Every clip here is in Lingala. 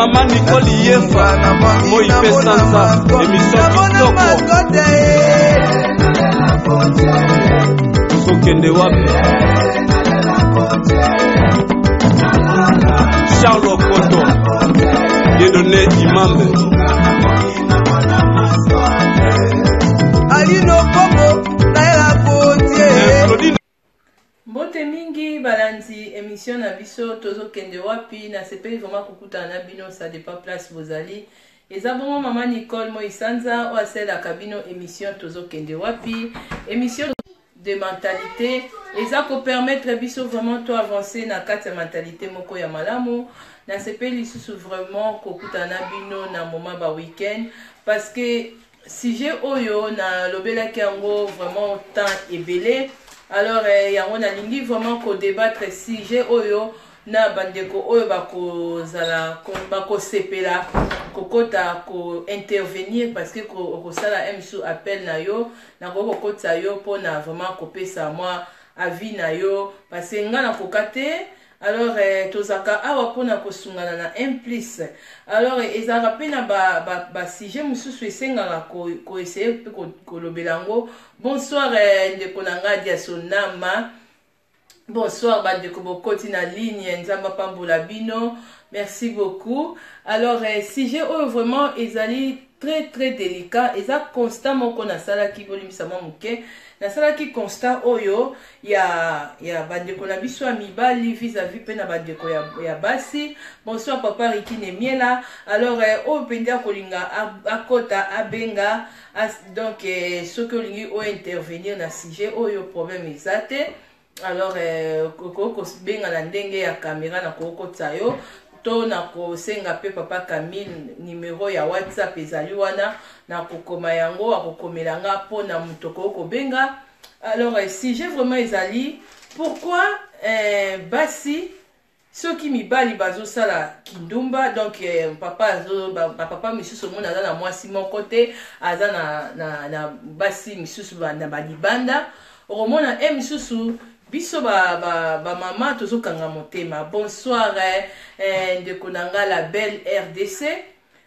Maman Nicole Yefa, Moi Pesanza, émission Kitoko. Sokende wapi? Charles Koto, Dieudonné Imambe. Alino Kobo, Naela Kotier. Mbote mingi balandi émission na biso tozo kende wapi na sepeli vraiment kukuta na bino ça dépend place bozali eza bon maman Nicole Moisanza ou la cabine émission tozo kende wapi émission de mentalité eza ko permettre biso vraiment to avancer na kati ya mentalité moko ya malamu na sepeli susu vraiment kukuta na bino na moment ba week-end parce que sujet oyo na lobela kiango vraiment temps ebelé. Alors, il y a un alingi vraiment qu'on débattre sujet oyo na bandeko oyo bako zala bako sepela kokota ko intervenir parce que ko sala MSU appel na yo na ko kokota yo pona vraiment ko pesa moi avis na yo parce que ngana kokate. Alors, tozaka awa pona kosungana na implice. Alors, ezaka pena ba sujet mususu esengaka ko essayer pe ko lobelango. Bonsoir ndeko nanga dia sonama. Bonsoir bandeko bokoti na ligne nzamba pambola bino. Merci beaucoup. Alors, sujet oyo vraiment ezali très délicat. Eza constat moko na sala ki bolimisa muke. Na sala ki constat oyo ya bandeko na biso ya mibali vis-à-vis pe na bandeko ya basi. Bonsoir papa Riki Nemiela. Alors oyo pendia kolinga akota abenga donc ce que lingi o intervenir na sujet oyo problème ezate. Alors koko benga na ndenge ya caméra na koko tsayo. To na ko senga pe papa Camille numéro ya WhatsApp ezali wana na kokoma yango akokomelanga po na mutoko ko benga. Alors si j'ai vraiment ezali pourquoi basi ceux qui mibali bazo sala kindumba donc papa misusu mona na mwasi mon côté aza na basi misusu na balibanda romona misusu biso ba mama tozokanga motema. Bonsoir ndeko nanga la belle RDC.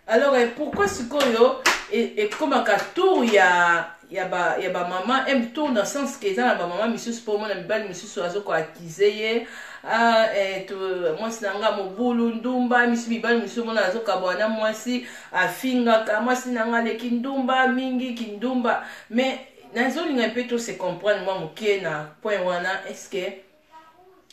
Alors pourquoi sikoyo et comme un tour ya ba mama aime tour dans le sens que ça ba mama misusu pour mona mibali misusu azoko akize moi sinanga mobulu ndumba misusu mibali misusu mona azoka bwana mwasi afinga kama sinanga le kindumba mingi kindumba mais nazolinga pe to se comprendre moi mokie na point wana est-ce que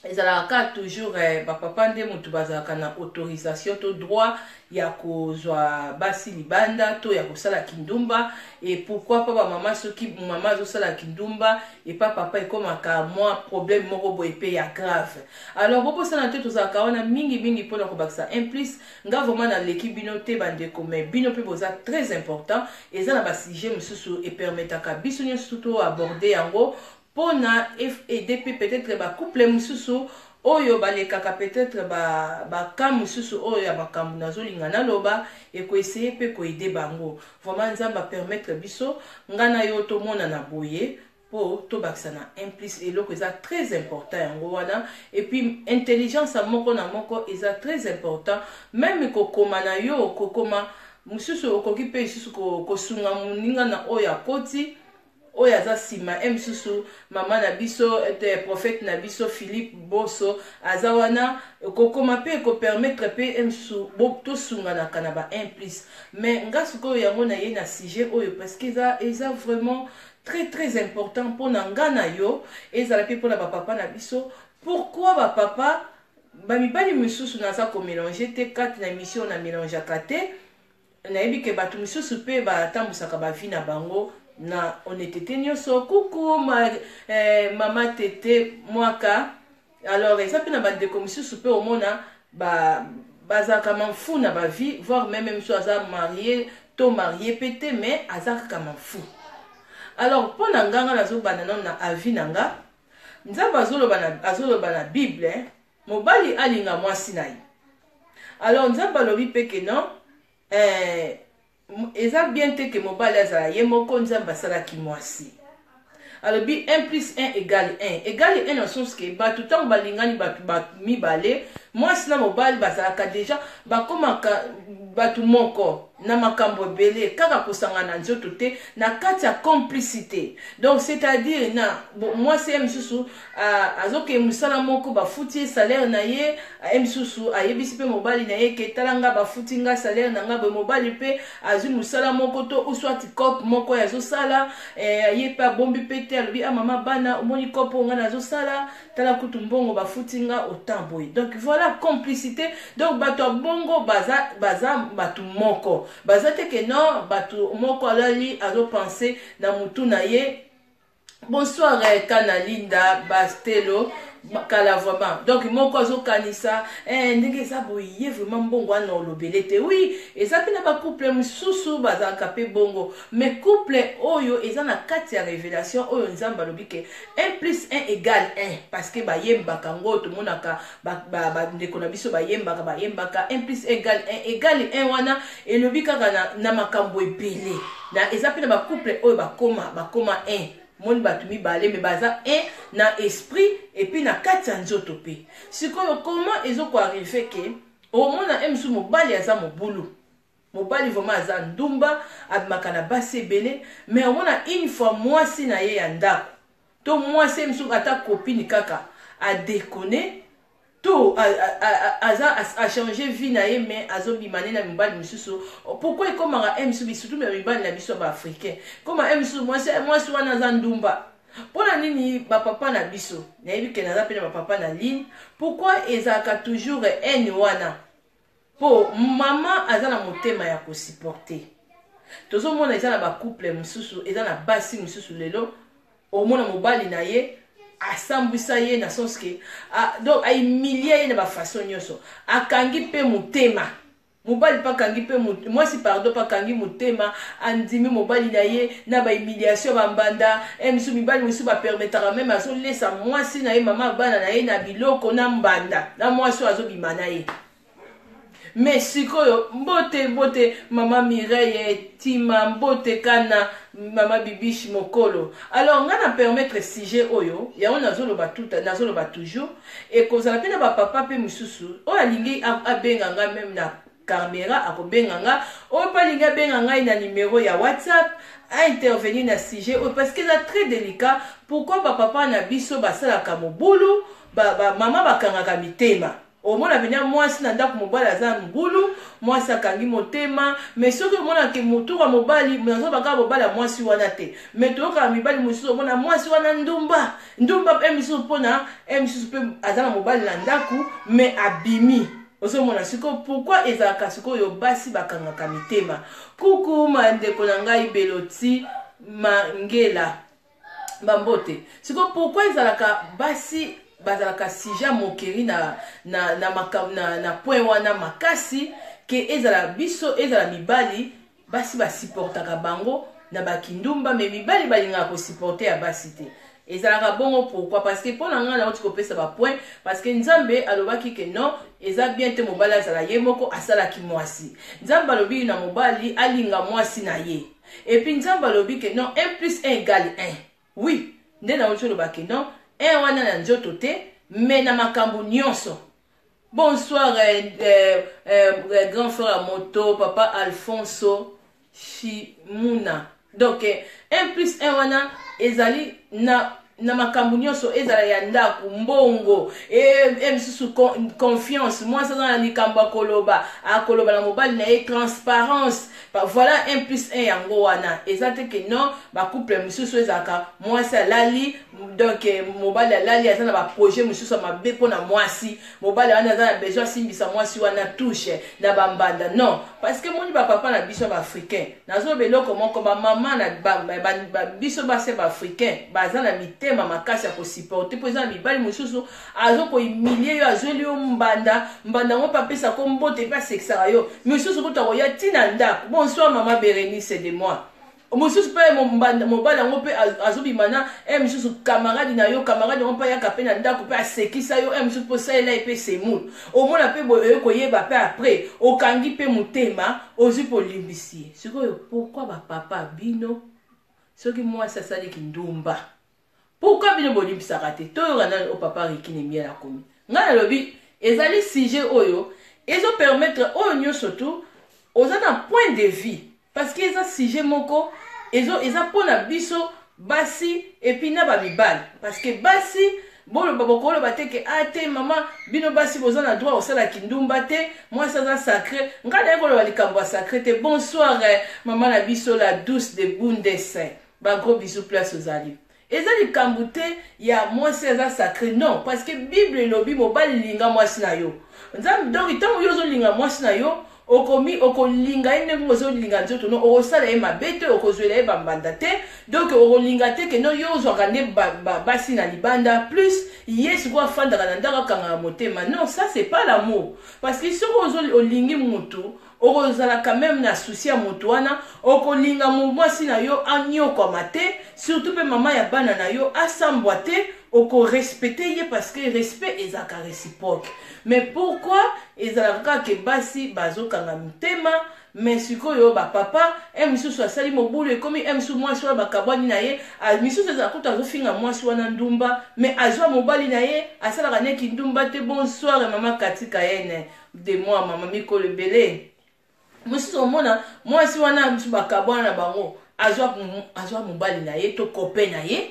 ezalaka toujours papa nde mutu bazalaka na autorisation to droit ya kozwa basi libanda to ya kosala kindumba et pourquoi pas maman soki maman azosala kindumba et pas papa ekomaka moi problème moko boye pe ya grave. Alors bopo sana te tozalaka wana mingi pona kobakisa implice nga vraiment na l'équipe bino te bandeko mais bino pe boza très important eza na ba sujet mususu et permetaka biso nyonso to aborder yango pona EDP peut-être ba couple mususu oyo balekaka peut-être ba kam mususu oyo ya makambo nazolinga na loba et ko essayer pe ko aider bango vraiment nzamba permettre biso ngana yo to mona na boye po to bakisa na implice eloko eza très important yango wana et puis intelligence a moko na moko eza très important même ko koma na yo ko koma mususu okoki pe susu ko sunga muninga na oyo akoti oya za sima msusu mama na biso prophète na biso Philippe Bosso azawana kokoma pe ko permettre pe msu bo to sunga na kanaba implice mais ngasuko yango na ye na sujet oyo parce que eza vraiment très important pour ngana yo ezala pe pour na papa na biso pourquoi ba papa ba mibali msusu na za ko mélanger te quatre na émission na mélange akate na yebi ke batu msusu pe ba tambusaka ba vie na bango na honnêteté nyonso coucou mama tete mwaka. Alors ça pe na ba de commission super au mona bazaka manfou na ba vie voire même soit aza marié to marié pété mais azaka kama fou. Alors pona nganga nazo banana na avis nanga nzamba azoloba na Bible mobali alinga mwasi na ye. Alors nzamba lobi peke non eza bien te que mobali azala ye moko nzamba salaki mwasi. Alors bi 1 plus 1 égale 1 égale 1 dans le sens que batu tango balingani batu mibale mwasi na mobali bazalaka deja bakomaka batu moko na makambo ebele kaka kosangana nzoto te na kati ya complicité. Donc c'est-à-dire na mwasi misusu azoke musala moko bafuti salaire na ye misusu ayebisi pe mobali na ye ke talanga bafuti nga salaire na nga be mobali pe azu musala moko to uswati cop moko ya zosala ye pe bombi pete alobi a mama bana omoni kopo nga na zosala tala kutu mbongo bafuti nga otamboy. Donc voilà complicité. Donc bato bongo baza batu moko baza te ke non batu moko alali azo penser na mutu na ye. Bonsoir Kanalinda Bastelo kala vraiment. Donc moko azo kanisa ndenge za boye vraiment bongo na olobelete. Oui, eza pe na ba couple mususu baza kapé bongo, mais couple oyo eza na kati ya révélation oyo nzamba lobi ke 1 + 1 = 1 parce que ba yembaka ngoto monaka ba ndeko na biso ba yembaka 1 + 1 = 1 1 wana elobi kaka na makambo ebele. Na eza pe na ba couple oyo bakoma 1 mon batu mibale me baza na esprit et puis na kati nzoto pe. Sikoyo comment ezo ko arriver ke o mona emsu mobali aza mobulu. Mobali vraiment aza ndumba abimaka na basi ebele mais o mona une fois mwasi na ye ya ndako. To mwasi emsu ata copine kaka a déconner tout a changé vie na ye mais azo bimane na mibali misusu. Pourquoi il comme un emsu surtout mais mibali na biso ba africain comme emsu mwasi wana za ndumba pona nini ba papa na biso na yebi ke na za pena ba papa na ligne pourquoi ezaka toujours en wana po mama azana motema ya ko supporter tozo mona ezana ba couple misusu ezana basi misusu lelo o mona mobali na ye asambwisa ye na sens que donc a humilié na ba façon nyoso akangi pe motema mobali pa kangi pe moi si pardon pa kangi motema andimi mobali na ye na ba humiliation ba mbanda misu mibali misu ba permettra même azo laisser moi si na ye mama bana na ye na biloko na mbanda na moi so azo bimana ye. Mais sikoyo mbote mama Mireille Tima mbote kana mama Bibishi Mokolo. Alors nga na permettre sujet oyo ya on azoloba toujours et kozala pe na ba papa pe mususu o alingi abenga nga même na caméra akobenga nga o pa linga benga nga ina numéro ya WhatsApp a intervenir na sujet parce que c'est très délicat. Pourquoi ba papa na biso basala ka mobulu ba mama bakanga ka mitema. Au moins venir moi si nanda ko mobali aza mbulu moi sa kangi motema mais soki mona ke motura mobali mnazo baka mobali moi si wana te mais to ka mibali mususu mona moi si wana ndumba emisu pona emisu pe azana mobali na ndaku mais abimi oso mona siko pourquoi ezaka siko yo basi bakanga ka mitema kuku mandeko na ngai Beloti Mangela Bambote siko pourquoi ezalaka basi bazalaka sija mokeri na point wana makasi ke ezala biso ezala mibali basi ba supportaka bango na bakindumba mais mibali balinga ko supporter ya basi te ezalaka bongo. Pourquoi? Parce que pona nga na oti kopesa ba point parce que nzambe alobaki ke non eza bien te mobali azala ye moko asala ki mwasi nzambe alobi na mobali alinga mwasi na ye et puis nzambe alobi ke non 1 + 1 = 1. Oui nde na oti lobaki non wana na nzoto te mais na makambo nyonso. Bonsoir grand frère Moto papa Alfonso Shimuna. Donc 1 + 1 wana ezali na makambo nyonso ezala ya ndaku mbongo misusu confiance moi ça na likambo koloba na mobali na ye transparence. Voilà 1 + 1 yango wana ezate ke non ba couple misusu ezaka moi ça lali donc mobali lali azana ba projet misusu mabe pona mwasi mobali wana azana besoin simbisa mwasi wana touche na bambanda non parce que moni ba papa na biso ba africain nazo beloko moko ba mama na ba biso ba se ba africain bazana mitema makasi ya ko supporter po ezana mibali misusu azo ko humilier yo azoli yo mbanda ngo papesa ko mbote pa sexa yo misusu ko to ya tina ndako. Bonsoir maman Bérénice de moi. Misusu pa mobala ngo pe azobimana misusu camarade na yo camarade ngo pa ya kapena ndako pe asekisa yo misusu po sa ela pe semul o mona pe boyo ko yeba pe après o kangi pe mutema ozi po limbisi. Sikoyo pourquoi ba papa bino soki moi ça sali kindumba pourquoi bino bolimbisa raté to yo na o papa rikine miela komi ngana lobi ezali sujet oyo ezo permettre oyo nyonso tu oza na point de vue parce que eza sujet moko eza mpona biso basi epi na bamibali parce que basi boloba bokoloba te ke ate mama bino basi boza na droit osala kindumba te mwasi aza sacré nga naye koloba likambo ya sacré te. Bonsoir mama na biso la douce de Bundessin, bagros bisous place ozali eza likambo te ya mwasi aza sacré non parce que Bible elobi mobali linga mwasi na yo nzambe donc ntango yo ozolinga mwasi na yo okolinga ye ndenge ozolinga nzoto no okosala ye mabe te okozwela ye bambanda te donc okolinga te ke no yo ozwaka nde basi na libanda plus ye sikoyo afandaka na ndako akangaka motema non ça c'est pas l'amour parce que soki olingi mutu okozala quand même na souci ya mutu wana okolinga mwasi na yo anyokwama te surtout mpe mama ya bana na yo asambwa te okorespecte ye parce que respect ezalaka réciproque. Mais pourquoi ezalaka ke basi bazokanga motema mais sikoyo bapapa misusu asali mobulu ekomi misusu mwasi wana bakabwani na ye misusu ezala kuta azofinga mwasi wana ndumba mais azwa mobali na ye asalaka neki ndumba te. Bonsoir mama katika yene de moi mama mikolo ebele misusu omona mwasi wana misusu bakabwana na bango azwa mobali na ye to kope na ye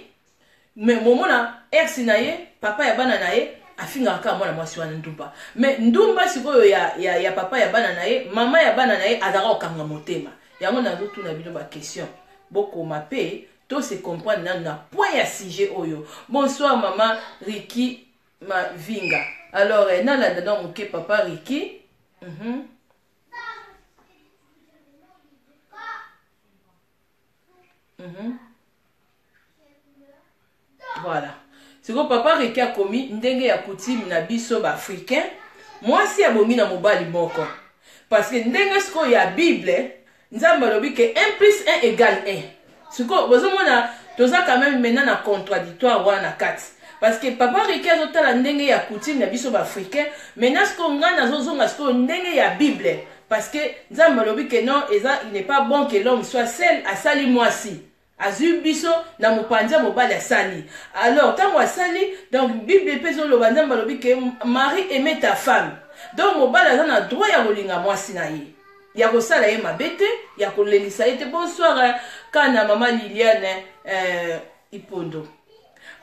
mais momona ex na ye papa ya bana na ye afinga kaka mwana mwasi wana ndumba mais ndumba sikoyo ya papa ya bana na ye mama ya bana na ye azaka okanga motema yango nazotuna bino ba question bokoma pe to se comprendre na point ya sujet oyo. Bonsoir mama Ricky Mavinga. Alors nalanda donc moke papa Ricky voilà siko papa Ricky akomi ndenge ya coutume na biso ba africain mwasi abongi na mobali moko parce que ndenge siko ya Bible nzambe alobi ke 1 plus 1 égale 1 siko bozomona toza quand même maintenant na contradictoire wana kati parce que papa Ricky azotala ndenge ya coutume na biso ba africain maintenant siko nga nazozonga siko ndenge ya Bible parce que nzambe alobi ke non eza il n'est pas bon que l'homme soit seul asali mwasi azu biso na mopanza mobali asali. Alors tango asali donc Bible peso lo banzamba lobi ke mari aime ta femme donc mobali aza na droit ya kolinga mwasi na ye ya kosala ye mabete ya kolelisa ye te. Bonsoir kana mama Liliane Ipondo.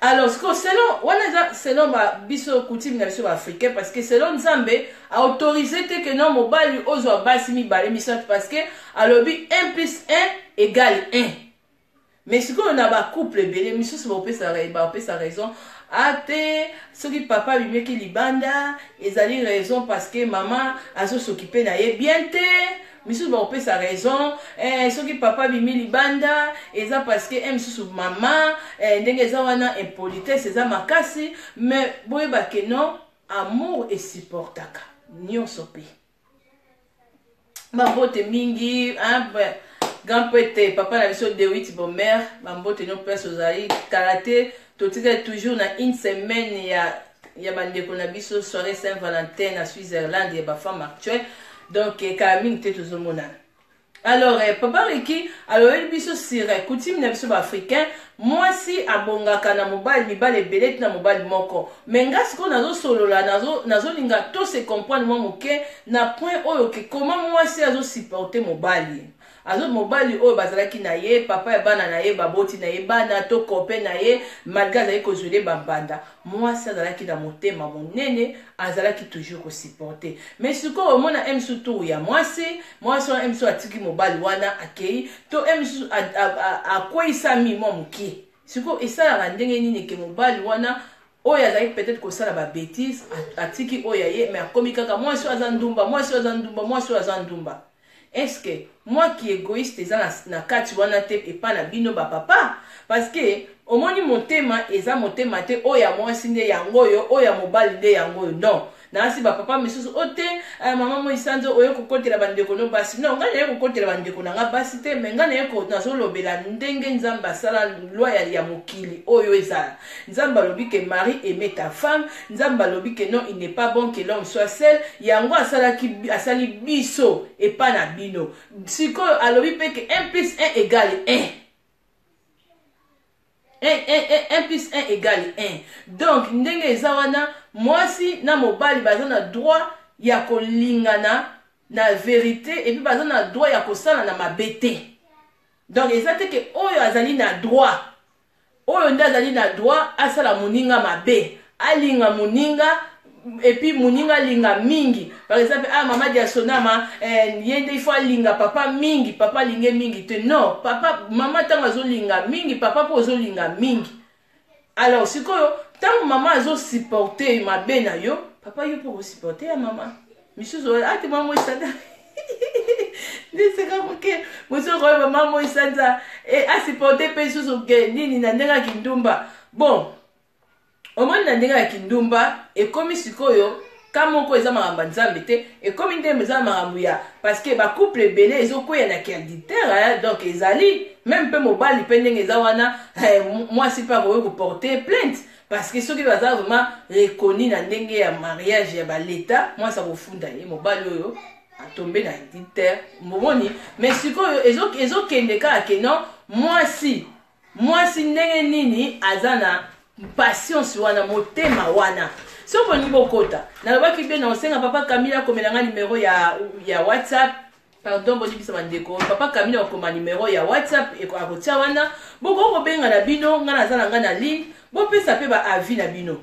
Alors selon wana selon biso coutume na biso ba africain parce que selon Nzambe a autorisé te que non mobali ozwa basi mibale misatu parce que alobi 1 plus 1 égale 1. Mais si on a un couple belé, monsieur se va sa raison. Ate, ce qui papa lui met qui libanda, ils allaient raison parce que maman a s'occupé d'ailleurs bien te. Monsieur va sa raison. Ce qui papa lui met libanda, ils a parce que monsieur maman, n'engage wana impolitesse, c'est makasi. Mais boye ba que non, amour et supportaka. Nyon sopi. Ma bote mingi, hein. Grand poète papa na biso de 8 bon mère bambote no place ozali karaté totika toujours na une semaine ya bandeko na biso soirée Saint-Valentin na Switzerland ya ba femme actuelle donc kaming te tozomona. Alors papa Ricky alors il biso sire coutume na biso ba africain mwasi abongaka na mobali mibale belete na mobali moko mais ngasi ko nazo solola nazo linga to se comprendre moi moke na point oyo ke comment mwasi azo supporter mobali azo mobali oyo bazalaki na ye papa ya bana na ye baboti na ye bana to kope na ye malgré azalaki kozwele bambanda mwasi azalaki na motema monene azalaki toujours kosupporte mais sikoyo omona emsu tour ya mwasi wana emsu atiki mobali wana akei to emsu akweyisami mwa mokie sikoyo esalaka ndenge nini ke mobali wana oyo azalaki peut-être kosala babétise atiki oyo ye mais akomi kaka mwasi aza ndumba. Est-ce que moi qui égoïste eza na kati wana te epa na bino ba papa parce que omoni motema eza motema te oya mwasi nde yango oyo oya mobali nde yango oyo non nasi ba papa misusu ote mama mo isanzo oyo kokotela bandeko no basi non ngana ye kokotela bandeko na nga basi te mais ngana ye ko nazolobela ndenge Nzamba sala loi ya mokili oyo ezala Nzamba lobi ke mari aime ta femme Nzamba lobi ke non il n'est pas bon que l'homme soit seul yango asali biso epa na bino siko alobi pe ke 1 plus 1 égale 1 1 plus 1 égale 1. Donc ndenge eza wana mwasi na mobali baza na droit ya kolingana na vérité et puis baza na droit ya kosala na mabete. Donc eza te ke oyo azali na droit, oyo nde azali na droit asala moninga mabe, alinga moninga et puis moninga linga mingi. Par exemple, maman dia sonama yende il faut linga papa mingi, papa linge mingi te. Non, papa maman tanga zo linga mingi, papa po zo linga mingi. Alors sikoyo tant maman zo supporter mabe na yo, papa yo po supporter ya maman. Misuzo ati maman isanda. Ndiseka moke, muso ko maman isanda et a supporter pe suzo ke nini na ndenga kindumba. Bon, omoni na ndenge ya kindumba ekomi sikoyo kamoko eza makambo nzambe te ekomi nde eza makambo ya parce que ba couple ebele ezokwea na créditaire donc ezali même pe mobali pe ndenge eza wana mwasi pe akoki koporter plainte parce que soki baza vraiment reconnu na ndenge ya mariage ya baleta mwasi akofunda ye mobali oyo atombe na créditaire momoni mais sikoyo ezokende kaka ke non mwasi ndenge nini aza na patience wana motema wana so poni bokota nalobaki bien na osenga papa Camila komelanga numéro ya WhatsApp pardon boni bisa bandeko papa Camila okoma numéro ya WhatsApp e akotia wana boko kobenga na bino nga nazala nga na ligne bopesa pe ba avis na bino.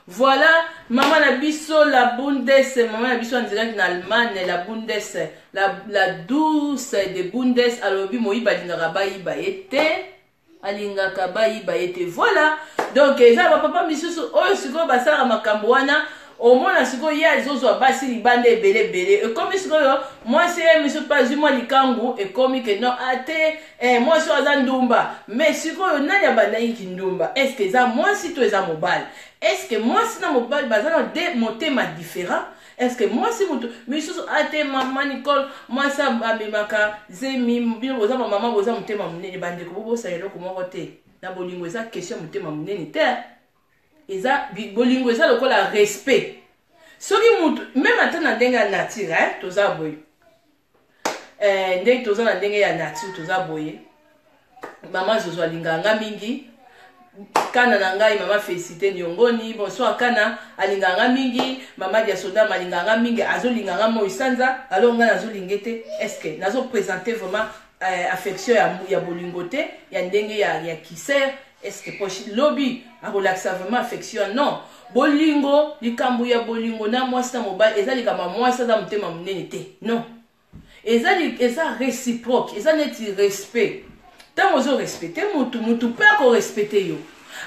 Voilà, maman na biso la Bundes, maman na biso en direct en Allemagne, la Bundes, la douce de Bundes, alobi moyiba dinara bayiba ete alingaka bayiba ete. Voilà, donc eza ba papa misusu oyo siko basala makambo wana omona siko ya zozo basi libande ebele ekomi siko yo mwasi misu pa zimo likangu ekomi ke no ate mwasi aza ndumba mais siko yo nani abanda yiki ndumba est-ce que eza mwasi to eza mobali est-ce que mwasi na mobali bazana de motema différent est-ce que mwasi mutu misusu ate mama Nicole mwasi abemaka zemi bino boza mama boza motema munene bandeko bobosa eloko moko te na bolingo eza question motema munene te eza bolingo eza lokola respect soki mutu même ata na ndenge ya nature toza boye ndenge toza na ndenge ya nature toza boye mama zozo alinganga mingi kana na ngai mama Félicité Nyongoni bonsoir kana alinganga mingi mama dia soda malinganga mingi azolinganga mo isanza alonga nazolingete est-ce que nazo présenter vraiment affection ya bolingo te ya ndenge ya kiser est-ce que poche lobby a relaxer vraiment affection non bolingo likambu ya bolingo na mwasi na mobali eza likama mwasi za mutema munene te non eza réciproque eza neti respect tant ozo respecter mutu pe ko respecter yo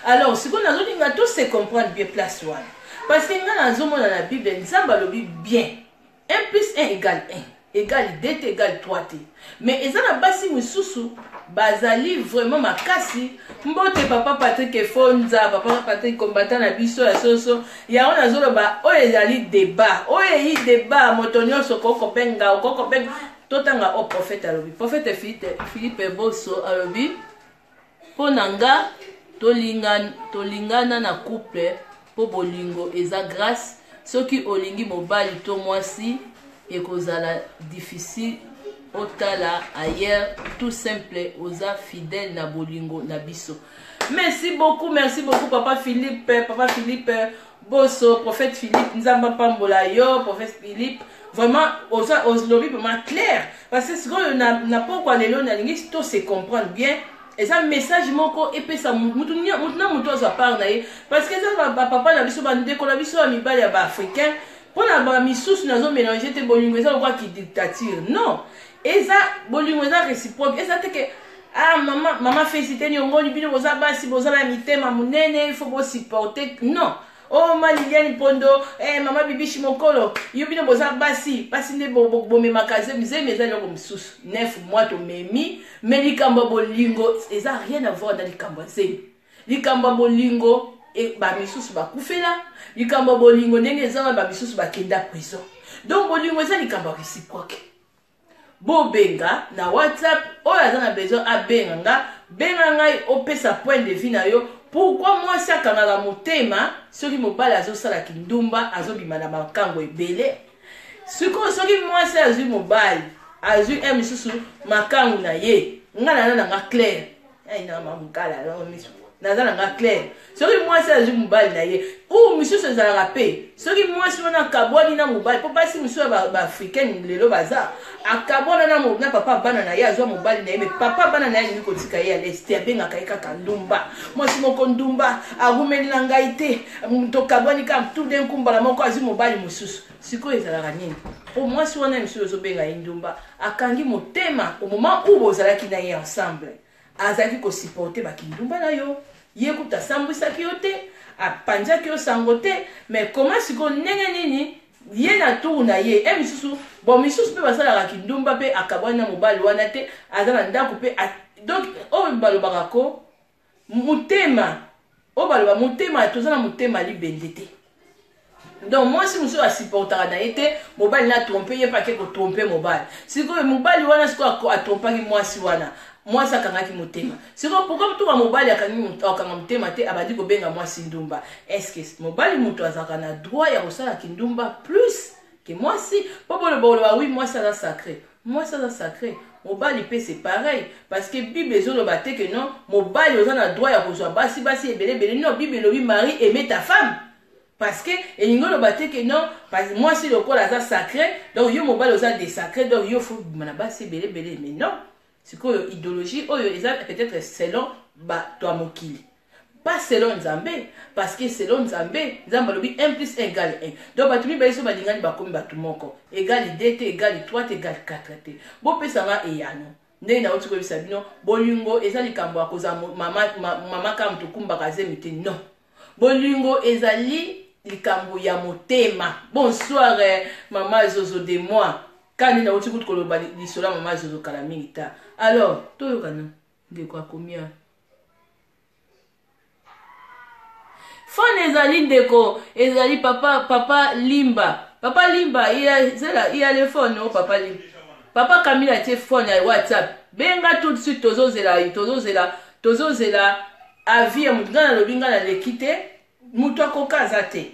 alors si qu'on nazolinga tous se comprendre bien place wana parce que nga nazomona na Bible nzamba lobi bien 1 plus 1 égale 1 égale 2 égale 3 te mais eza na basi misusu bazali vraiment makasi mbote papa Patrick Efonza papa Patrick combattant na biso ya soso ya on azoloba oyo ezali débat oyo yi débat motonyo soko kopenga totanga au prophète alobi prophète Philippe Bosso alobi ponanga tolingana na couple po bolingo eza grâce soki olingi mobali to mwasi ekozala difficile otala ailleurs tout simple oza fidèle na bolingo na biso. Merci beaucoup papa Philippe Bosso prophète Philippe nzamba pambola yo prophète Philippe vraiment oza oslobi vraiment clair parce que ce qu'on n'a pas quoi lelo na lingi to se comprendre bien et ça message moko epesa mutu oza par na ye parce que ça papa na biso bandeko na biso ya mibali ya ba africain pona ba misusu nazo mélanger te bolingo eza kwa ki dictature non eza bolingo eza réciproque eza te que mama Félicité Nyongoni bino boza basi boza la mitema munene il faut bo supporter non oh Liliane Pondo mama Bibishi Mokolo yo bino boza basi ne bomema kaze mzeme eza loko misusu 9 mois to memi mais likambo bolingo eza rien à voir dans likambo zemi likambo bolingo et ba misusu ba kufela likambo bolingo ndenge eza ba misusu ba kenda prison donc bolingo eza likambo réciproque bobenga na WhatsApp oyo aza na besoin abenga ngai opesa point de vue na yo pourquoi moi ça kangaka motema soki mobali azosala kindumba azobima na makango ebele soki moi ça azwi mobali azwi misusu makango na ye ngana na nga clair ai na mamukala na misu naza na nga clair soki mwasi azwi mobali na ye ou misusu ezalaka mpe soki mwasi wana akabwani na mobali mpo basi misusu ya baafricaine lelo baza akabwana na papa bana na ye azwa mobali na ye me papa bana na ye alingi kotika ye aleste abengaka ye kaka ndumba mwasi moko ndumba agumeli na ngai te tokabwani kaka tout d'un coup mbala moko azwi mobali mosusu sikoyo ezalaka nini po mwasi wana misusu ozobenga ye ndumba akangi motema au moment où bozalaki na ye ensemble azalaki kosupporte bakindumba na yo ye kuta asambwisaki yo te apanzaki yo sango te mais koma sikoyo ndenge nini ye na tour na ye misusu bon misusu mpe basalaka kindumba mpe akabwani na mobali wana te aza na ndako mpe donc oyo balobaka ko motema oyo baloba motema toza na motema libende te donc mwasi mosusu asupportaka na ye te mobali na trompe ye mpe ake kotrompe mobali sikoyo mobali wana sikoyo atrompaki mwasi wana mwasi akangaki motema sikoyo pourkoi toka mobali akanga motema te abandi kobenga mwasi ndumba estce mobali moto azalaka na droit ya kosala kindumba plus ke mwasi mpo boloba wi mwasi aza sacré mwasi aza sacré mobali mpe c'est pareil parce que bible ezoloba te ke non mobali oza na droit ya kozwa basi ebelebele non bible elobi mari aime ta femme parce que elingi oloba te ke non parce que mwasi lokola aza sacré donc yo mobali oza desacré donc yo fo bima na basi ebelebele mais non sikoyo idéologie oyo eza peut-être selon bato ya mokili pas selon nzambe parce que selon nzambe nzambe alobi 1 plus 1 égale 1 donc bato mibale so balingani bakomi bato moko égale 2 te égale 3 te égale 4 te bopesanga eyano ndenge nauti koyebisa bino bolingo eza likambo ya kozala mama kaka moto okumbaka zemi te non bolingo ezali likambo ya motema bonsoir mama Zozo de moi kandi na uti koloba lisola mama Zozo kala mingi ta alors toyokana ndeko akomia fone ezali ndeko ezali papa limba il a le phone no papa limba papa Camila tie phone ya WhatsApp benga tout de suite tozozela avis ya mutu ngana lobi ngana lekite mutu akokaza te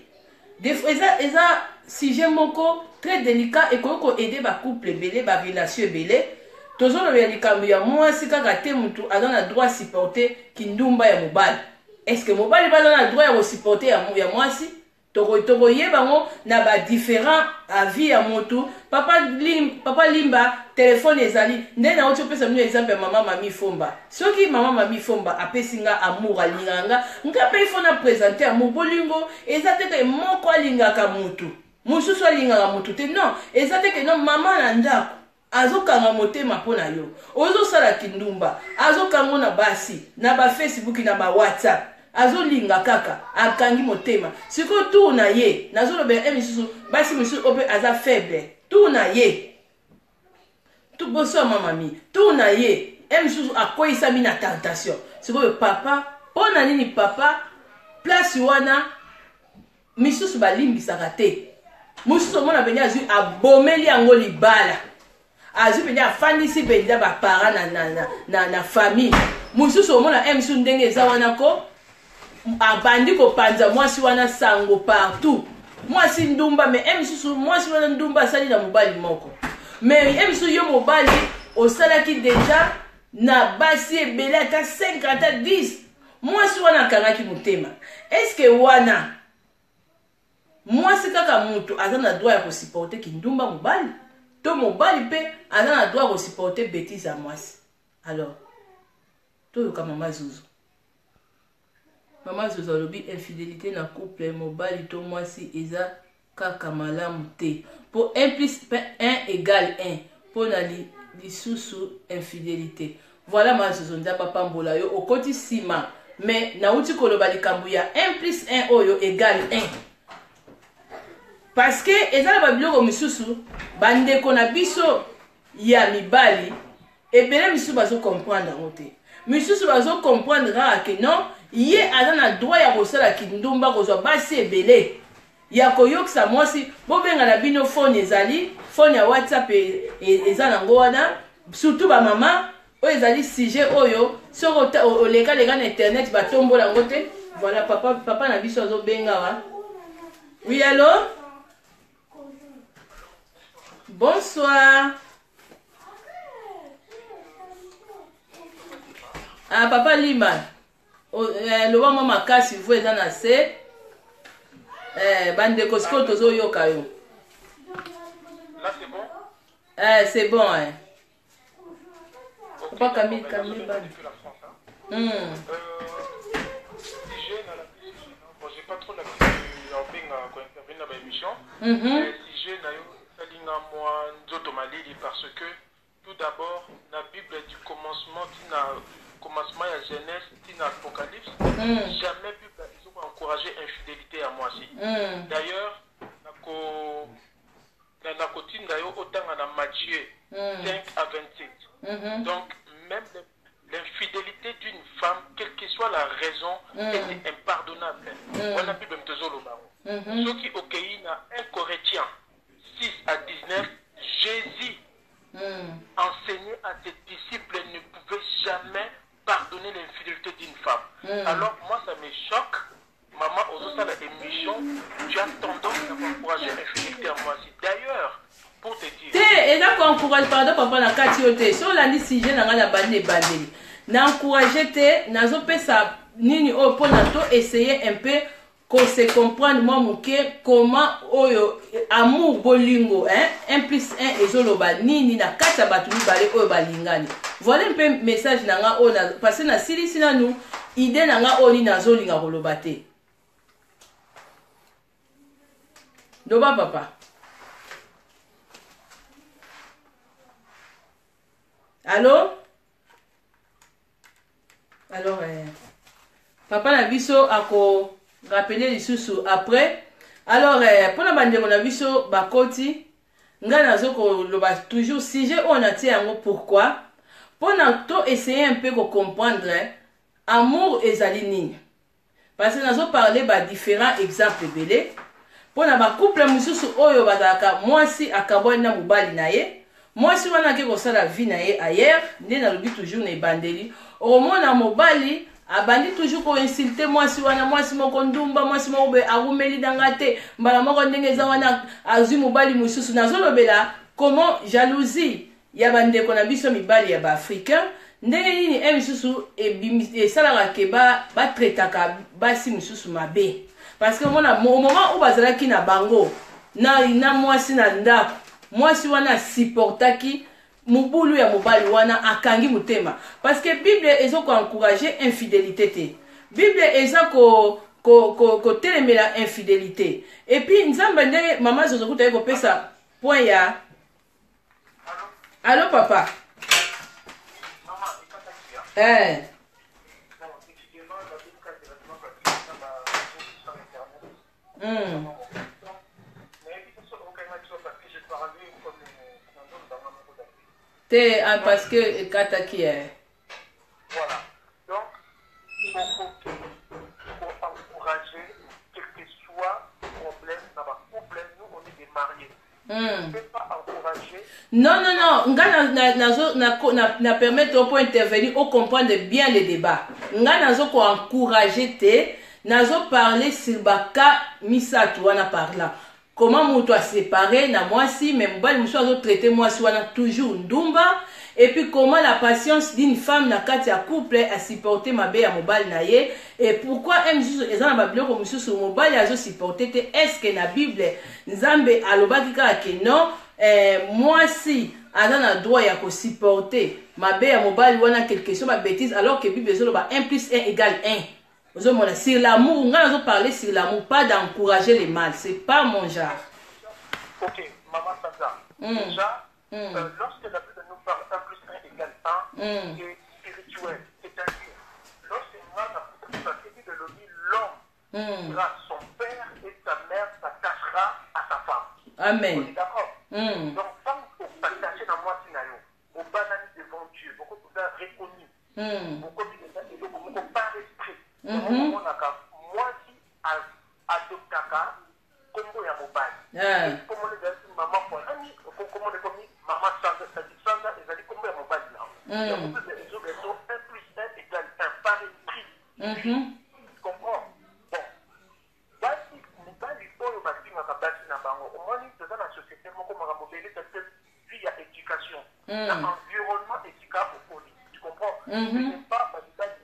des fois eza sujet moko très délicat et ko aider ba couple belé ba relation belé tozoloba ya likambo ya mwasi kaka te mutu aza na droit supporter kindumba ya mobali est-ce que mobali baza na droit ya supporter ya mwasi toko yebango na ba différent avis ya motu papa limba téléphone ezali nde na ocho pesa mino exemple mama mami fomba soki mama mami fomba apesinga amour alinganga ngape il faut na présenter amour bolingo eza te ke moko alingaka mutu mususu alingaka mutu te non eza te ke non mama na ndako azokanga motema mpona yo ozosala kindumba azokango na basi na ba Facebook na ba WhatsApp azolinga kaka akangi motema siko tu na ye nazoloba misusu basi misusu ope aza faible tu na ye tu boso mama mi tu na ye misusu akoisa mi na tentation siko papa pona nini papa place wana misusu balimbisaka te mususu mona benya azwi abomeli yango libala azwi benya afandisi benya bapara na famille mususu mona misusu ndenge eza wana ko abandi kopanza mwasi wana sango partout mwasi ndumba mais misusu mwasi wana ndumba asali na mobali moko mais misusu yo mobali osalaki deja na basi ebele ata 5 ata 10 mwasi wana akangaki motema est-ce que wana mwasi kaka mutu aza na droit ya kosupporter kindumba mobali to mobali mpe aza na droit ya kosupporter bêtise ya mwasi alors toyoka mama Zozo Maman Zozo alobi infidélité na couple mobali to mwasi eza kaka malamu te. Pour 1 plus 1 égale 1. Pour na lisusu infidélité. Voilà Maman Zozo nda papa mbola yo okoti sima. Mais na uti koloba likambu ya 1 plus 1 oyo égale 1. Parce que eza ba biloko misusu bandeko na biso ya mibali ebele misusu bazo comprendre ngote. Misusu bazo comprendre que non ye aza na droit ya kosala kindumba kozwa basi ebele ya koyokisa mwasi bobenga na bino phone ezali phone ya WhatsApp eza nango wana surtout ba mama oyo ezali sujet oyo soko oleka na internet batombola ngo te voilà papa na biso azobenga wa oui allô bonsoir Ah, papa Lima. Le moment makasi vous êtes dans se. Bande ko sko tozo yoka yo. Là c'est bon? C'est bon hein. Okay, Papa Camille bon, Camille la ban. France, hein. Si j'ai dans la bon, j'ai pas trop l'habitude quand intervenir dans l'émission. Si j'ai dans moi nzoto malili parce que tout d'abord la Bible du commencement commencement à Genèse, à Apocalypse, jamais Bible ils ont encouragé infidélité à moi si. D'ailleurs, la cotine d'ailleurs autant à Matthieu 5 à 27. Donc même l'infidélité d'une femme, quelle que soit la raison, est impardonnable. On a Bible ceux qui au pays à 1 Corinthiens 6 à 19, Jésus enseignait à ses disciples ne pouvait jamais pardonner l'infidélité d'une femme. Alors moi ça me choque. Maman, aux autres émissions, tu as tendance à encourager l'infidélité à moi. D'ailleurs, pour te dire. Et là, quand on encourage, pardon, papa, na katiote, si on a dit si j'ai na bande bandeli, na encourager te, na zo pe sa nini o pour na to essayer un peu qu'on se comprendre moi muke comment oyo amour bolingo hein 1 plus 1 ezoloba nini na kata batu mibale oyo balingani. Voilà un peu message nanga o na parce que na sili sina nous idée nanga o ni nazolinga koloba te. Doba papa. Allô? Alors, papa na biso ako rappeler les sous après. Alors, pour la bande de biso bakoti, nga nazo ko loba toujours sujet on a tie yango pourquoi? Pour na to essayer un peu de comprendre amour ezali nini. Parce que nazo parler ba différents exemples belé. Pour na ba couple mususu oyo bazaka mwasi akabona na mobali na ye. Mwasi wana ke ko sala vie na ye ailleurs, nde na lobi toujours na bandeli. Au mona mobali abandi toujours ko insulter mwasi wana mwasi moko ndumba mwasi moko be arumeli dangate mbala moko ndenge za wana azui mobali mususu nazo lobela comment jalousie ya bandeko na biso mibali ya ba africain ndenge nini emisusu e sala ke ba traitaka basi mususu mabe. Parce que mona au moment où bazalaki na bango na mwasi na ndako mwasi wana supportaki mubulu ya mobali wana akangi mutema parce que Bible ezo ko encourager infidélité te. Bible eza ko telemela infidélité et puis nzamba ndenge mama zozo kuta ko pesa point ya. Allô papa. T'es parce que Kata qui est. Voilà. Donc, il faut encourager, quel que soit le problème, nous on est des mariés. On ne peut pas encourager. Non. Na permettre pour intervenir, pour comprendre bien les débats. Nga nazo ko encourager te, nazo parler sur baka misatu wana parla. Comment mon toi séparé na moi si même bal muso azo traiter moi si wana toujours ndumba et puis comment la patience d'une femme na kati ya couple a supporter mabe ya mobile na ye et pourquoi muso eza na babilo ko muso sur mobile azo supporter te est-ce que na Bible Nzambe alobaki ka ke non moi si ana na droit ya ko supporter mabe ya mobile wana quelque chose ba bêtise alors que Bible ezoloba 1 plus 1 égale 1. Sur l'amour, on va parler sur l'amour, pas d'encourager les mal. C'est pas mon genre. Ok, maman Santa. Déjà, lorsque la Bible nous parle 1 plus 1 égale 1, c'est spirituel. C'est-à-dire, lorsque l'homme dira son père et sa mère s'attachera à sa femme. Amen. On est d'accord? Donc, femme, il faut s'attacher dans moi, Sinayo. Au banani devant Dieu. Beaucoup de gens reconnus. Beaucoup de gens par esprit. Moi si adoptaka kombo ya mobali kombo le gasi maman fonani kombo le komi maman sanda ezali kombo ya mobali na ya beaucoup de gens beso 1 plus 1 égale 1 par esprit comprends bon basi mobali oyo basingaka basi na bango omoni toza na société moko makambo bele parce vie ya éducation na environnement éducat okoli tu comprends ce n'est pas basibali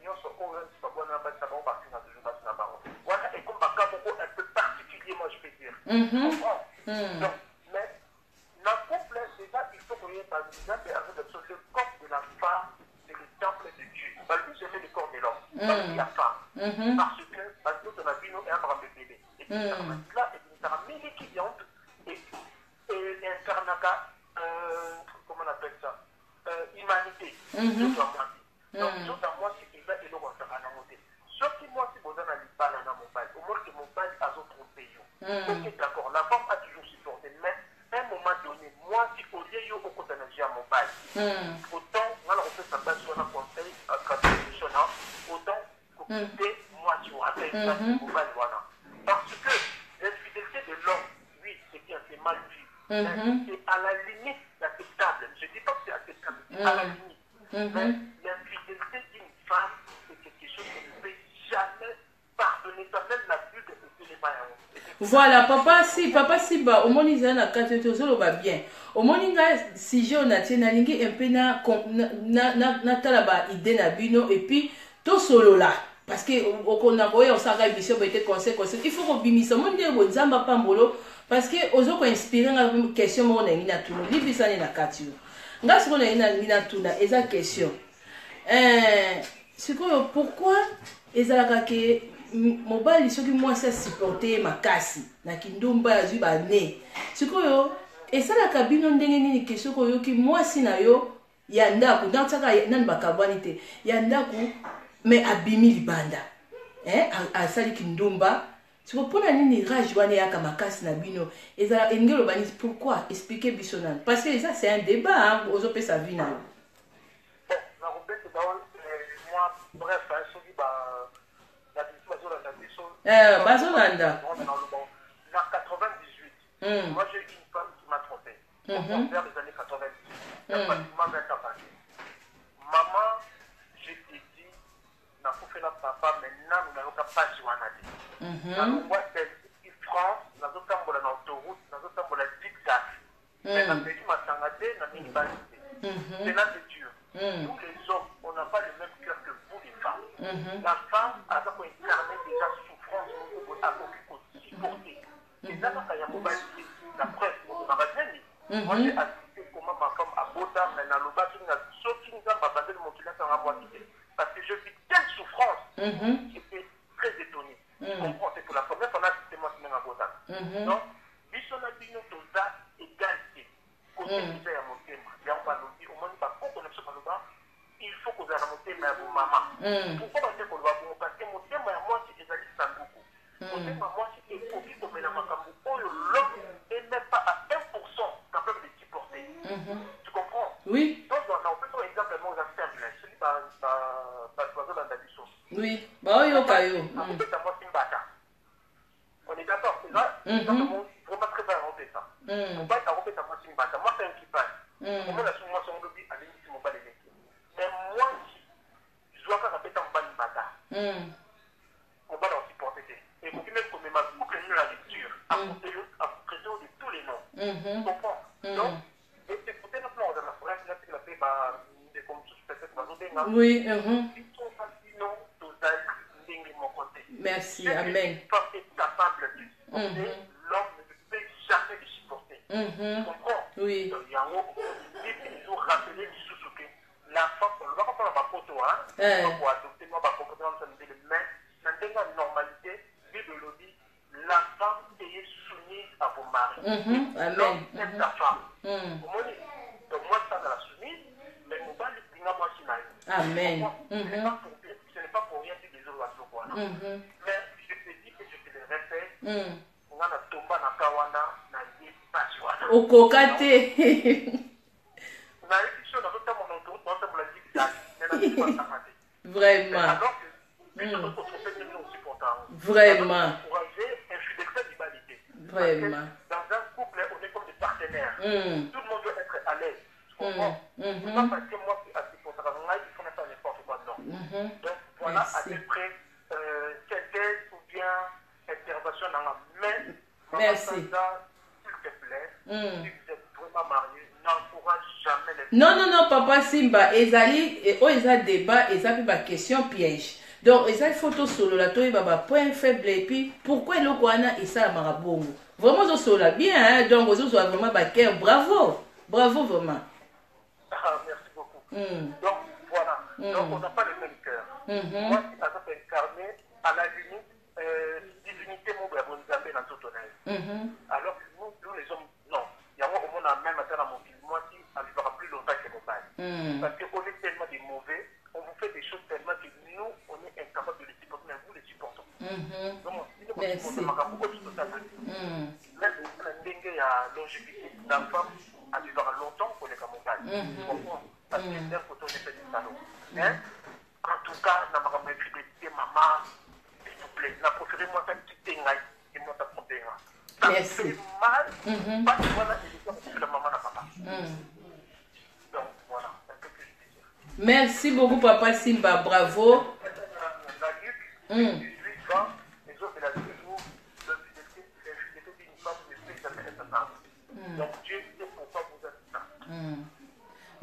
Donc, mais dans le couple, déjà, il faut qu'on ait par exemple le corps de la femme, c'est le temple de Dieu. Parce que c'est le corps de l'homme, parce que la femme. Parce que ton habit, nous, est un bras de bébé. Et puis, là, c'est une famille qui vient et incarnaka, comment on appelle ça, humanité. Donc, nous, dans moi, c'est qu'il va et nous, on va faire la montée. Sauf que moi, si vous avez un libal dans mon bail, au moins que mon bail a d'autres pays. Ok, d'accord, la femme a toujours supporté, mais à un moment donné, moi, si au lieu de beaucoup d'énergie à mon bail, autant, on peut s'appeler sur un conseil constitutionnel, autant qu'occuper, moi, tu vois, avec mon bail, voilà. Parce que l'infidélité de l'homme, oui, c'est bien, c'est mal vu. C'est à la limite acceptable. Je ne dis pas que c'est acceptable, c'est à la limite. Mais l'infidélité d'une femme, c'est quelque chose qu'on ne peut jamais pardonner. Ça même la Bible de les mains. Voilà, papa si ba omoni za na kate to zolo ba bien. Omoni nga si je on a tena lingi un peu na tala ba idée na bino et puis to solo là parce que on a voyé on s'arrête émission ba été conseil il faut qu'on bimisa mon dieu bo nzamba pambolo parce que ozo ko inspirer nga question mo na ngina tuno libisa ni na kati yo. Nga siko na ngina tuna eza question. Siko pourquoi ezalaka ke mobali soki mwasi asiporte makasi na kindumba ya zwi bane sikoyo esalaka bino ndenge nini ke soko oyoki mwasi na yo ya ndako ntantisaka nani bakabwani te ya ndako me abimi libanda asali kindumba siko mpona nini rage wana eyaka makasi na bino ezala elingi olobani pourquoi expliquer biso nani parce que eza c'est un débat ozopesa vi na yo. Bazolanda. En 98, moi j'ai eu une femme qui m'a trompé. Vers les années 98. Pratiquement 20 ans passé. Maman, je t'ai dit, n'a pas fait la papa, maintenant nous n'avons pas joué. Nous voit France, nous avons fait l'autoroute, nous avons fait la zigzag. Mais la pays m'a sangaté, n'a mis une banalité. C'est là c'est dur. Nous les hommes, on n'a pas le même cœur que vous les femmes. La femme a incarné déjà souffrance, a supporté. Et là, quand il y a la preuve, moi j'ai assisté comment ma femme a beau d'âme, mais dans le bas, sauf qu'il nous a abandonné mon client sans avoir quitté. Parce que je vis telle souffrance, j'étais très étonné. Je comprends, c'est pour la première fois, c'est moi qui m'a beau d'âme. Donc, mission a dit nous tous à égalité. Côté qui fait à mon thème, il y a un panneau, au moins, pas qu'on connaisse ce panneau, il faut que vous ayez mon thème à vos mamans. Pourquoi on dit qu'on va vous parce que mon thème à moi, c'est des alliés sans beaucoup. Mon thème à moi, c'est qu'il faut vivre comme un amacambo. L'homme n'est même pas à 1% capable de supporter. Tu comprends? Oui. Donc, on peut prendre un exemple simple. Celui par l'oiseau dans la mission. Oui. Bah, oui, ok. On est d'accord, c'est là. Vraiment très bien remplir ça. On va t'arrêter ta machine bata. Moi, c'est un qui passe. Comment la soumission son lobby à l'émission mon bal est. Mais moi, je dois faire répéter mon bal bata. On va leur supporter. Et vous pouvez même comme ma boucle de la lecture. À présent de tous les noms. Tu comprends? Donc, et c'est pour ça que dans la forêt, là, c'est la paix, des comme tout peut-être dans nos oui. Merci, amen. Pas être capable de supporter, l'homme ne peut jamais le supporter. Tu comprends? Oui. Il y a un mot qui nous rappelait du sous-souké. La femme, on ne va pas prendre ma photo, pour adopter, moi, ma compétence, mais dans la normalité, Bible le dit, la femme est soumise à vos maris. Amen. C'est ta femme. Donc, moi, ça, dans la soumise, mais mon bal, il moi, qui m'a eu. Amen. Ce n'est pas pour rien dire les autres à mais je te dis que je te le répète, on a tomba na kawana na yepasiwana. Okokate. Na édition dans notre mon autoroute, dans la zigzag, vraiment. Alors que notre fait nous supportons. Vraiment. Encourager infidélité d'humanité. Vraiment. Dans un couple, on est comme des partenaires. Tout le monde doit être à l'aise. Tu comprends? C'est pas parce que moi je suis assis pour ça, il faut faire n'importe quoi, non. Donc voilà à peu près quelle ou bien intervention dans la main. Merci. S'il te plaît, si vous êtes vraiment marié, n'encourage jamais les non, papa Simba, ezali, eza débat, eza plus ma question piège. Donc eza photo solo la to baba point faible et puis pourquoi le kwana et ça marabongo. Vraiment zo solo bien hein. Donc zo vraiment ba cœur bravo. Bravo vraiment. Ah, merci beaucoup. Donc voilà. Donc on n'a pas le même cœur. Moi si ça peut incarner à la limite divinité mon bravo Nzambe dans tout honneur. Alors que nous les hommes non. Il y a moi au monde a même à mon film moi si ça vivra plus longtemps que mon père. Parce qu'on est tellement des mauvais, on vous fait des choses tellement que nous on est incapable de les supporter, mais vous les supportons. Donc merci. Même il y a longévité d'un femme à vivre longtemps pour les camouflages. Pourquoi? Parce que c'est un photo de fait du salon. En tout cas, dans ma fidélité, maman, s'il vous plaît, procurez-moi un petit téngaï et moi ça prend téngaï. Ça fait mal, parce que voilà, c'est la maman et papa. Donc voilà, c'est un peu plus difficile. Merci beaucoup, Papa Simba, bravo. La Luc, 18 ans, les autres, il a toujours la fidélité d'une femme, mais c'est jamais un. Donc Dieu sait pourquoi vous êtes ça.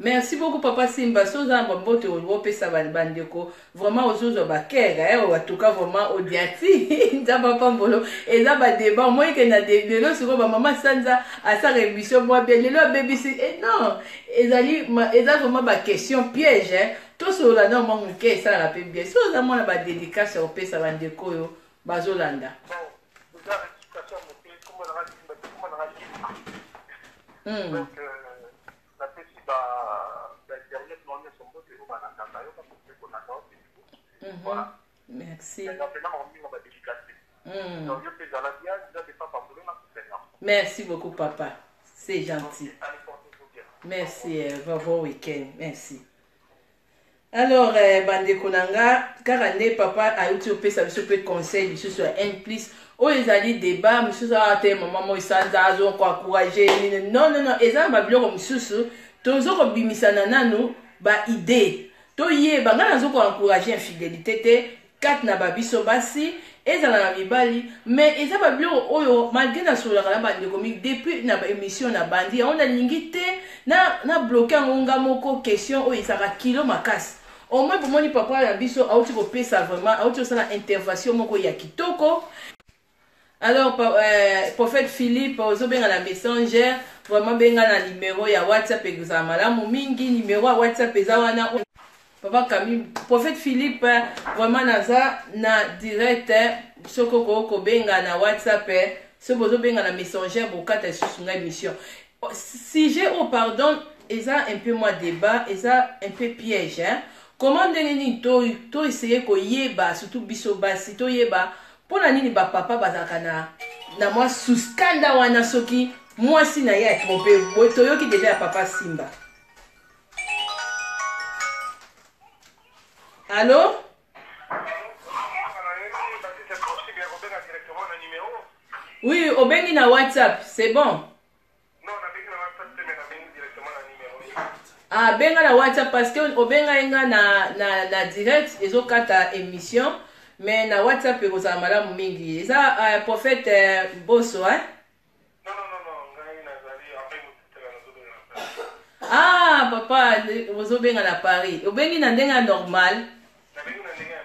Merci beaucoup Papa Simba. Soza mbote owope sa bandeko. Vraiment ozozo ba kera en tout cas vraiment odiati. Nzaba pambolo eza ba débat moi que na lelo siko ba mama Sanza à sa rémission moi bien lelo BBC non ezali eza vraiment ba question piège hein. Tout cela non moi muke ça la pe bien. Soza moi na ba dédicace au pesa bandeko yo bazolanda. Donc la petite dernière nommée son mot de voilà. Merci. Merci beaucoup papa. C'est gentil. Merci. Bon week-end. Merci. Alors, bandeko nanga, karane papa a eu opé ça se peut conseil sur un plus. Oh, ils allaient débat, monsieur ça a maman moi ça a encourager. Non, ils ont bablo comme monsieur. Tozo ko bimisana nanu ba idée. To ye ba ngana zo ko encourager infidélité te kat na babiso basi ezala na mibali mais eza bablo oyo malgré na solo la bande comique depuis na émission na bandi on a lingité na bloquer ngonga moko question o isaka kilo makasi. Au moins pour moni papa la biso auti ko pesa vraiment auti ça na intervention moko ya kitoko. Alors prophète Philippe ozobenga na messenger vraiment benga na numéro ya WhatsApp examala mingi numéro ya WhatsApp ezawana papa Camille prophète Philippe vraiment naza na direct soko ko benga na WhatsApp ce bozo benga na messenger bokata susunga émission si j'ai au pardon eza un peu moins débat eza un peu piège hein comment ndeni to essayer ko yeba surtout biso basi to yeba pona nini ba papa bazaka na moi sous scandale wana soki moi si na ya trompé botoyo ki déjà papa Simba. Allô? Oui, obengi na WhatsApp, c'est bon. Non, na bengi na WhatsApp, mais na bengi directement na numéro. Ah, benga na WhatsApp parce que obenga inga na direct ezokata émission. Mais na WhatsApp et ça madame mingi. Ça prophète Bosso hein? Non. Ngai nazali après mo Ah papa vous obenga na Paris. Obengi na ndenga normal. Na bengi na ndenga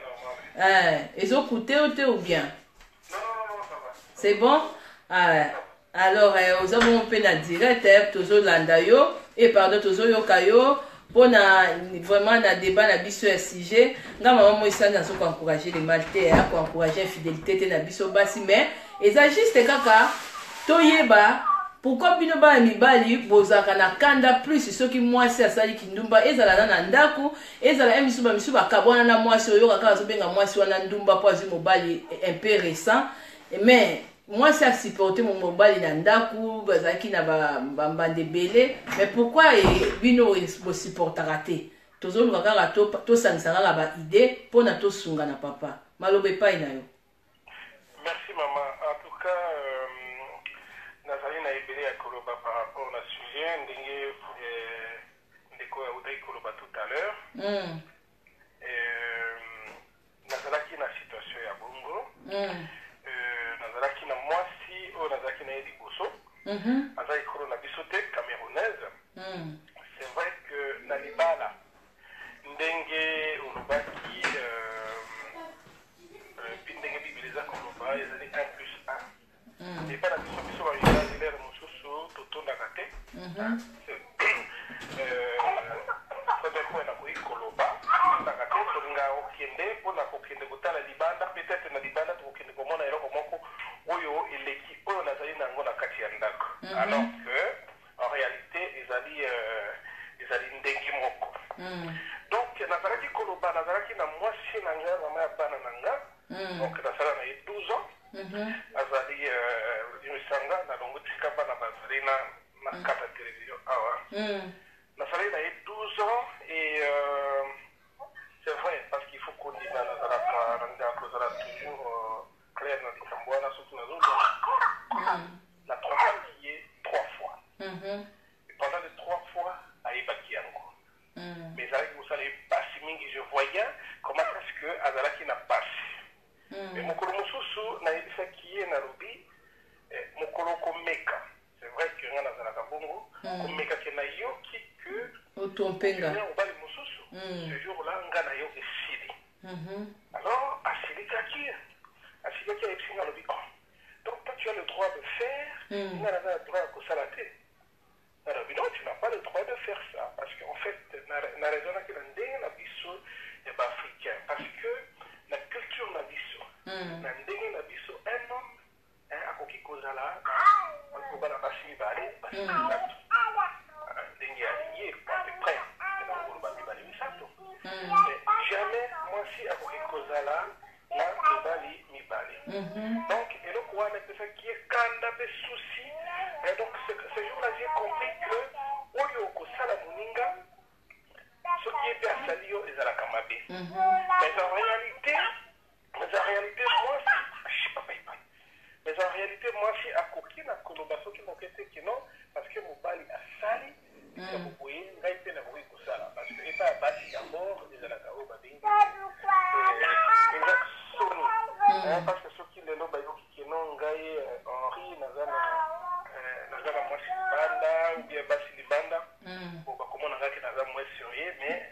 normal. Ils ont coûté ou bien? Non, ça va. C'est bon? Alors nous avons un peu na direct tozo landa yo et pardon tozo yo kayo. Pour vraiment na débat na biso ya sujet nga maman moi ça na so ko encourager les maltais hein ko encourager infidélité te na biso basi mais eza juste kaka toyeba pourquoi bino ba mibali bozaka na kanda plus soki mwasi asali kindumba ezala na ndaku ezala misu ba kabwana na mwasi oyo kaka zo benga mwasi wana ndumba po azi mobali un peu récent mais moi ça supporter mon mobile na ndaku bazaki na bambande belé mais pourquoi bino bo supporter raté tozo lukaka to sansanga ba idée pona to sunga na papa malobe pa ina yo. Merci maman, en tout cas nazali na ebele ya koloba par rapport na sujet ndenge ndeko ya udai koloba tout à l'heure nazalaki na situation ya bongo nazalaki na mwasi oyo nazalaki na ye liboso aza likolo na biso te camerounaise. C'est vrai que na libala ndenge olobaki te premier point na koyi koloba ndaka te tolinga okende mpona kokende kotala libanda peut-être na libanda tokokende komona eloko moko oyo eleki oyo nazali nango na kati ya ndako alors que en réalité ezali ndenge moko donc nazalaki koloba nazalaki na mwasi na nga mama ya bana na nga donc nasala na ye 12 ans azali misanga nalongo tika bana bazali na kata télévision awa nasali na ye 12 ans et c'est vrai parce qu'il faut kondima nazalaka na ndako ozala toujours clair na likambo wana soki nazozala na trompaki ye 3 fois et pendant les 3 fois ayebaki yango mais ezalaki kosala ye pasi mingi je voyais comment est-ce que azalaki na pasi mais mokolo mosusu nayebisaki ye nalobi mokolo komeka c'est vrai que nga nazalaka bongo komeka ke nayoki que otompenga obali mosusu ce jour-là nga nayo esili alors asilikaki ayebisi nga alobi donc toi tu as le droit de faire nga naza le droit ya kosala te nalobi non tu n'as pas le droit de faire ça parce que en fait naresonaki na ndenge na biso ya baafricain parce que na culture na biso na ndenge na biso un homme akoki kozala kobana basi mibale basi misato ndenge alingi à peu près nakoloba mibale misato mais jamais mwasi akoki kozala na mibali mibale donc eloko wana epesaki ye kanda mpe susi donc ce jour-là j'ai compris que oyo okosala moninga soki ye mpe asali yo ezalaka mabe mais en réalité mwasi akoki na koloba soki moke te ke non parce que mobali asali ya boboye ngai mpe nakoki kosala parce que epa ya basi d'abord ezalaka oyo babengi eza soni parce que soki lelo bayoki ke non ngai henri naza na mwasi libanda ou bien basi libanda bo bakomona ngaki naza mwasi oye mais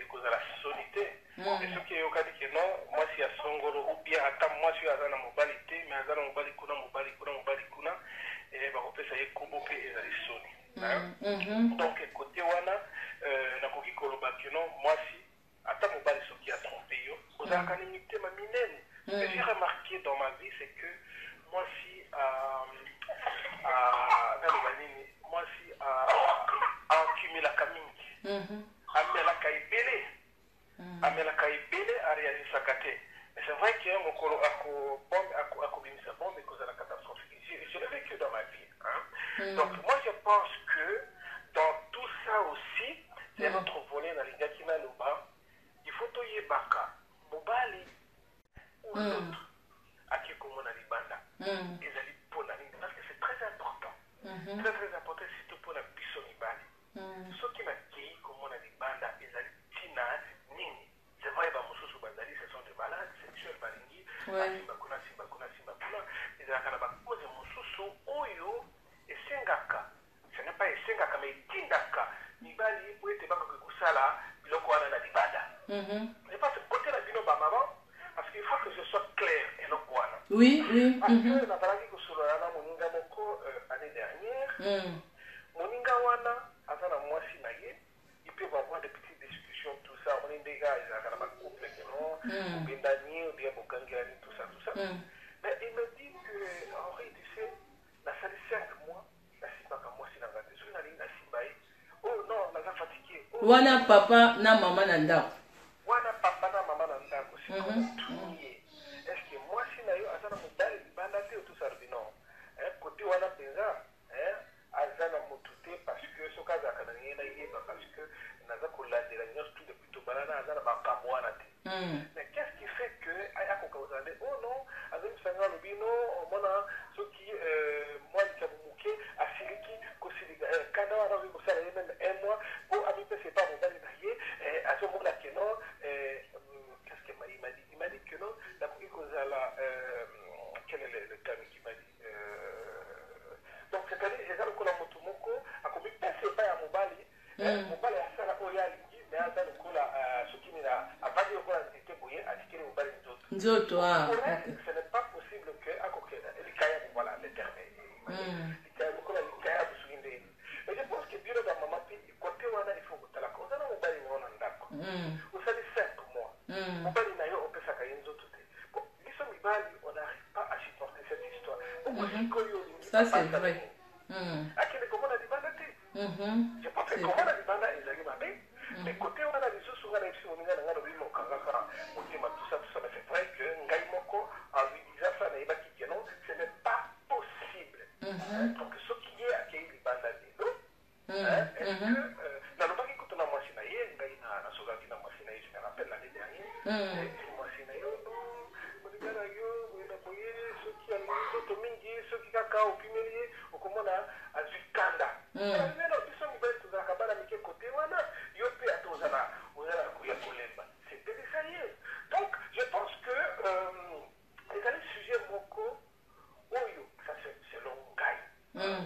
ekozala soni te et soki eyokani ke non mwasi ya songolo ou bien ata mwasi oyo aza na mobali te mais aza na mobali kuna bakopesa ye kombo mpe ezali soni donc kote wana nakoki koloba ke non mwasi ata mobali soki atrompe yo ozalaka na mitema minene ce que j'ai remarqué dans ma vie c'est que mwasi naloba nini mwasi accumulaka mingi amelaka ebele arealisaka te mais c'est vrai que mokolo akobimisa bombe ekozala catastrophe je l'ai vécu dans ma vie donc moi je pense que dans tout ça aussi c'est notre volet na lingaki naloba il faut toyebaka mobali ou l'autre aki komona libanda ezali mpona nini parce que c'est très important très important surtout mpona biso mibali soki nakei komona libanda ezali ntina nini c'est vrai bamosusu bazali ce sont des malades sexuels balingi simba kuna ezalaka na bakoze mosusu oyo esengaka ce n'est pas esengaka mais etindaka mibali po ete bakoki kosala biloko wana na libanda je pense kote na bino bamama parce qu'il faut que je sois clair eloko wana parce que nazalaki kosolola na moninga moko année dernière moninga wana aza na mwasi na ye il peut avoir des petites discussions tout ça on est des gars ezalaka na bacouple keno obendani ou bien bokangelani tout ça mais il me dit que Henri tu sais nasali 5 mois nasimbaka mwasi na nga te soki nalingi nasimba ye oh non naza fatigué wana papa na mama na ndako sikotuye est ce que mwasi na yo aza na mobali libanda te tout ça non kote wana mpenza aza na motu te parce que soki azalaka na ye nayeba parce que naza kolandela nyonso tout depuis tobalana aza na makambo wana te mais qu'est ce qui fait que akoka ozande oh non azomisanga alobi no omona soki mwa likambo moke asiliki kosilika kanda wana okoki kosala ye meme 1 mois po amipese pa mobali na ye azomona keno qu'est ce que il m'a dit que non nakoki kozala quel est le terme qui m'a dit donc c'est-à-dire eza lokola motu moko akomi pese epai ya mobali mobali asala oyo alingi me aza lokola soki nina avandi lokola nzete boye atikeli mobali nzoto ce n'est pas possible que akokena likaya voilà le terme likaya lokola likaya bosoki nde osali 5 mois mobali na yo opesaka ye nzoto te bon biso mibali on n'arrive pas à supporter cette histoire okosikoyo olingi ça c'est vrai akende komona libanda te je pense que komona libanda ezali mabe mais côté wana lisusu nga na yebiso moninga na nga lobi mokangaka motema tout ça mais c'est vrai que ngai moko en lui disant ça nayebaki que non ce n'est pas possible donc soki ye akei libanda lelo est-ce que nalobaki kutu na mwasi na ye ngai nasokaki na mwasi na ye je me rappelle l'année dernière mwasi na yo moninga na yo boyena boye soki alingi nzoto mingi soki kaka opimeli ye okomona azwi kanda lelo biso mibali tozalaka bana mike kote wana yo mpe ata ozala koya kolemba c'était ça ye donc je pense que ezali sujet moko oyo ça selon ngai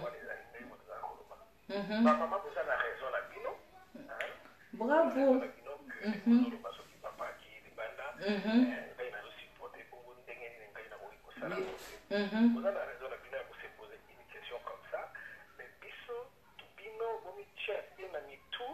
wana ezali ndenge mo tozala koloba bamama boza na raison na bino bravo ozoloba soki papa akii libanda ngai nazosupporte bongo ndenge nini ngai nakoki kosala kote oza na raison na bino ya kosepose une question comme ça mais biso bino bomitia ye na mitu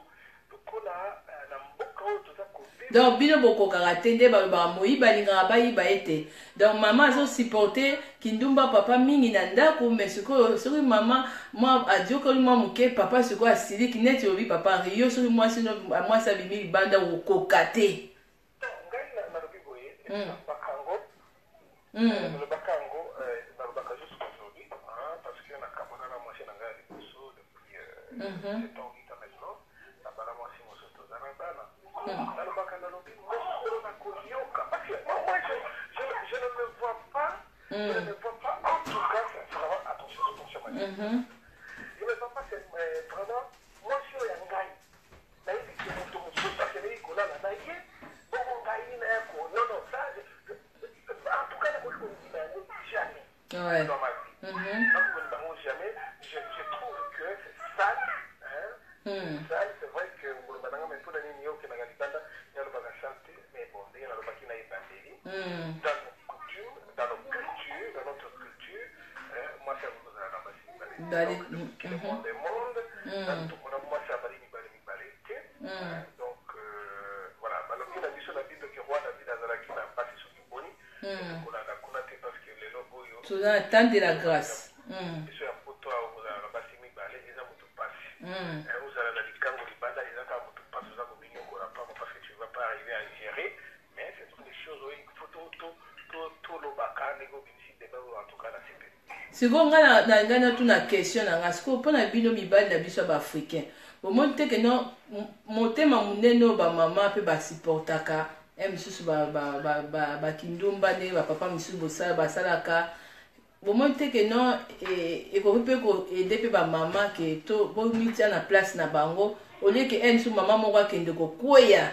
lokola na mboka oyo toza kobe donc bino bokokaka te nde balobaka moyiba alingaka bayiba ye te donc mama azosupporte kindumba papa mingi na ndako mais sikoyo soki mama mwa adiokoli mwa moke papa sikoyo asiliki neti obi papa rio soki mwasi abimi libanda okoka te ngai nalobi boye nalobaka yango nalobaka juste aujourd'hui parce que nakamona na mwasi na ngai ya liboso depuis 7 ans 8 ans maintenant nabala mwasi mosusu toza na bana nalobaka nalobi mokolo nakoyoka parce que moi je ne me vois pas je ne me vois pas en tout cas c'est vraiment attention ma je ne me vois pas c'est vraiment mwasi oyo ya ngai nayebi ke moto mosusu akelei kolala na ye bongo ngai na yako non ça en tout cas nakoki kolingina yango jamais dans ma vie nakokolima yango jamais je trouve que c'est sale sale c'est vrai que koloba nanga mais mpona nini yo okendaka libanda yalobaka sante mais bon ndenge nalobaki na ebandeli dans nos coutumes dans notre culture mwasi yango kozala na basi mibale le monde est monde tomona mwasi abali mibale te donc voilà balobi na biso na bible ke roi david azalaki na mpasi soki boni kolanda kuna te parce que lelo oyo toza na temps de la grâce biso ya poto awo kozala na basi mibale eza moto pasi ozala na likango libanda eza kaka moto pasi oza kominyokola pamo parce que tu vas pas arriver à gérer mais ce sont des choses oyo il faut tolobaka ndenge obimisi deba oyo en tout cas na sepe sikoyo ngai natuna question na ngai sikoyo mpo na bino mibali na biso ya baafricain bomoni te keno motema monene oyo bamama mpe basupportaka misusu bakindumba ndenge bapapa misusu basalaka bomoni te keno ekoki mpe koede mpe bamama ke bomitia na place na bango olie ke misusu mama moko akende kokweya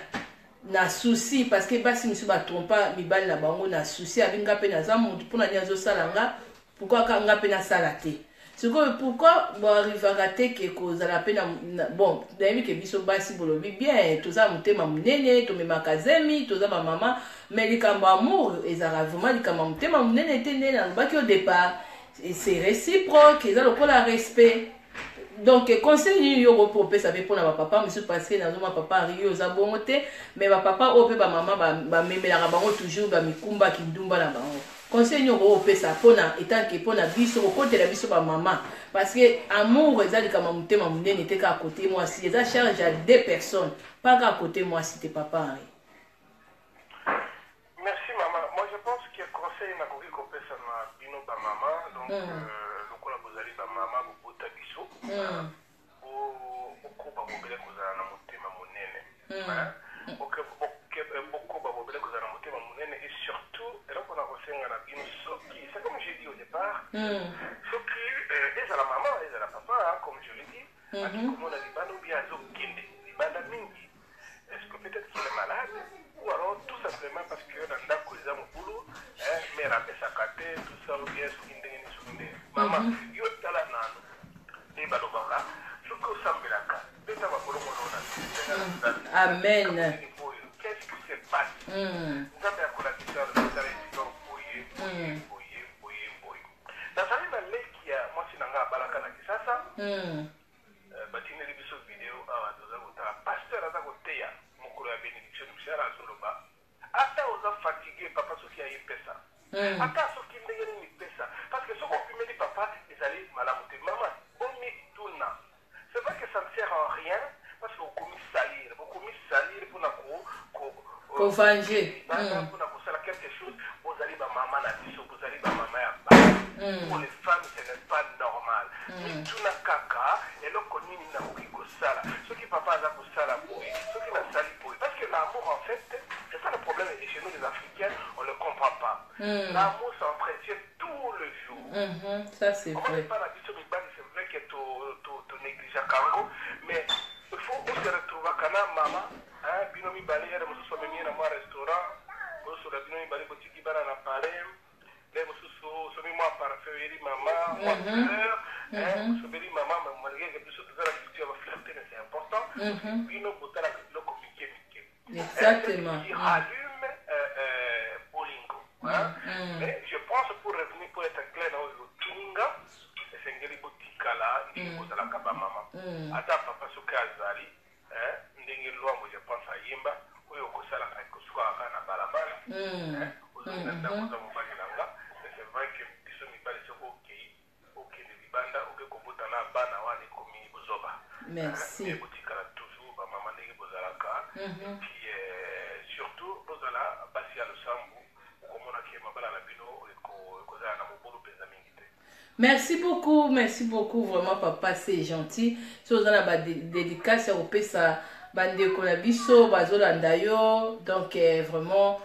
na souci parce que basi misusu batrompa mibali na bango na souci abinga mpe naza motu mpona nini azosala nga pourquoi nga mpe nasala te sikoyo pourquoi boarrivaka te ke kozala mpe bon nayebi ke biso basi bolobi bien toza motema monene tomemaka zemi toza bamama mais likambo amour ezalaka vraiment likambo ya motema monene te nde nalobaki au départ c'est réciproque eza lokola respect donc conseil nini yo kopesa mpe mpona bapapa mosusu parce que nazoma papa ario oza bongo te mais bapapa oyo mpe bamama bamemelaka bango toujours bamikumba kindumba na bango conseil nini okopesa mpona etanke mpona biso kokotela biso bamama parce que amour eza likambo motema monene te kaka kote mwasi eza charge ya 2 personnes pas kaka kote mwasi te papa ari merci mama moi je pense que conseil nakoki kopesa na bino bamama donc lokola bozali bamama bobota biso bokoba bobele kozala na motema monene bokoba bobele kozala na motema monene et surtout eloko na kosenga na bino soki c'est comme j'ai dit au départ soki ezala mama ezala papa comme je l'ai dit akikomona libanda ou bien azokende libanda mingi est-ce que peut-être qu'il est malade ou alors tout simplement parce que na ndako eza mobulu mère apesaka te tout ça ou bien soki ndenge ni soki ndenge mama yo tala nano nde balobaka soki osambelaka beta bakolongolona amen qu'est-ce qui se passe nzambe akolakisa ezala histoire boye nazali na leki ya mwasi na nga abalaka na kisasa batineli biso video awa toza kotala pasteur aza koteya mokolo ya bénédiction ata soki ndenge nini pesa parce que soki opimeli papa ezali malamu te mama omituna c'est vrai que ça ne sert à rien parce que okomi salir mpona venger mpona kosala quelque chose bozali bamama na biso bozali bamama ya bana pour les femmes ce n'est pas normal mituna kaka eloko nini nakoki kosala soki papa aza kosala boye soki nasali boye parce que l'amour en fait c'est ça le problème et chez nous les africains on ne comprend pas l'amour s'entretient tout le jour ça c'est vrai pas la biso mibali c'est vrai que to néglige kango mais il faut on se retrouve kana mama bino mibali ere mosusu amemi na mwa restaurant osola bino mibali botiki bana na palem le mosusu somi mwa parfum eri mama mwa fleur sobeli mama malgré que biso tozala culture ya baflirte mais c'est important bino botala biloko mike exactement allume bolingo mais je pense pour revenir pour être clair na oyo tuninga esengeli botikala ndenge bozalaka bamama ata papa soki azali ndenge lwambo je pense ayimba oyo okosalaka ekosuka na balabala ozonga ndako za mobali nanga c'est vrai que biso mibali soko okende libanda oke kobotana bana wana ekomi bozoba merci botikala toujours bamama ndenge bozalaka puis surtout bozala basi ya losambu okomona ke mabala na bino ekozala na mobulu mpenza mingi te. Merci beaucoup, vraiment papa, c'est gentil. Si vous avez une dédicace au pesa bandeko na biso bazolanda yo donc vraiment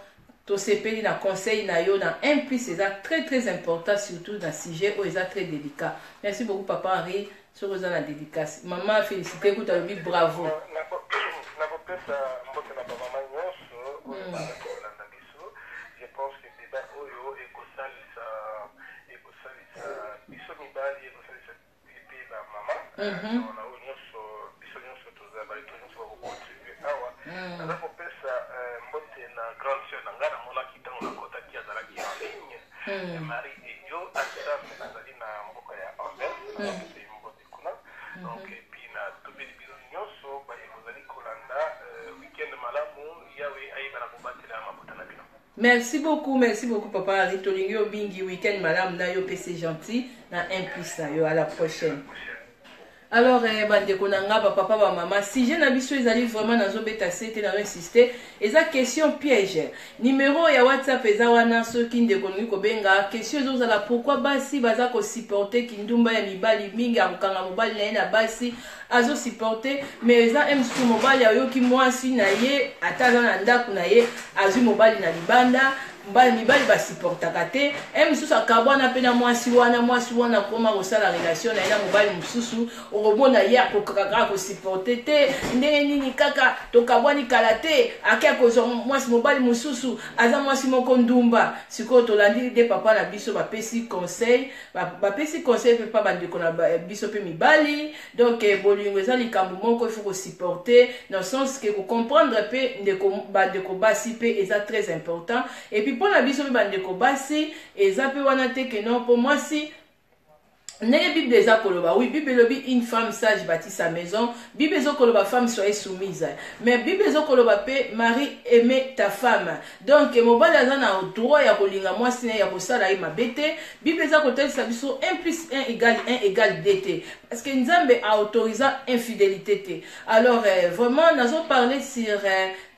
to sepeli na conseil na yo na un plus c'est très important surtout dans sujet où c'est très délicat. Merci beaucoup papa Henri sur vous la dédicace. Maman félicité écoute abi bravo. Na kopesa mbote na maman nyonso na biso. Je pense que débat oyo ekosalisa biso mibali ekosalisa pipi na mama. Na nyonso biso nyonso tozaba nyonso bakocontribue awa. Na kopesa mbote na grande sœur na ngana mona kitango na kota ki azalaki en ligne. Marie Edio asa azali na mboka ya Anvers. Mbote kuna. Donc puis na tobeli bino nyonso ba ekozali kolanda weekend malamu yawe ayebana kobatela mabuta na bino. Merci beaucoup papa Henri tolingi obingi weekend madame na yo c'est gentil na un plus na yo à la prochaine. Alors bandeko nanga papa ba maman si je na biso ezali vraiment nazo beta sete na insister eza question piège numéro ya WhatsApp eza wana soki ndeko ngi ko benga question ezozala pourquoi basi baza ko supporter kindumba ya mibali mingi akanga mobali na basi azo supporter mais eza msu mobali ayoki mwasi na ye ataza na ndako na ye azu mobali na libanda mibali basiportaka te misusu akabwana pe na mwasi wana koma kosala relation na ye na mobali mosusu okomona ye akokaka kosiporte te ndenge nini kaka tokabwani kala te ake akozwa mwasi mobali mosusu aza mwasi moko ndumba sikoyo tolandi de papa na biso bapesi conseil pe pa bandeko na biso pe mibali donc bolingo eza likambo moko il faut kosiporte dans le sens que comprendre pe bandeko basi pe eza très important et puis pour la biso bandeko basi eza pe wana te que non pour moi si Neye Bible eza koloba, oui, Bible lobi une femme sage bâtit sa maison, Bible ezo koloba femme soyez soumise. Mais Bible ezo koloba pe mari aimez ta femme. Donc mobali aza na droit ya kolinga mwasi na ya kosala ye mabete, Bible eza kotelisa biso 1 plus 1 égale 2 te. Parce que Nzambe a autorisé infidélité te. Alors vraiment nazo parler sur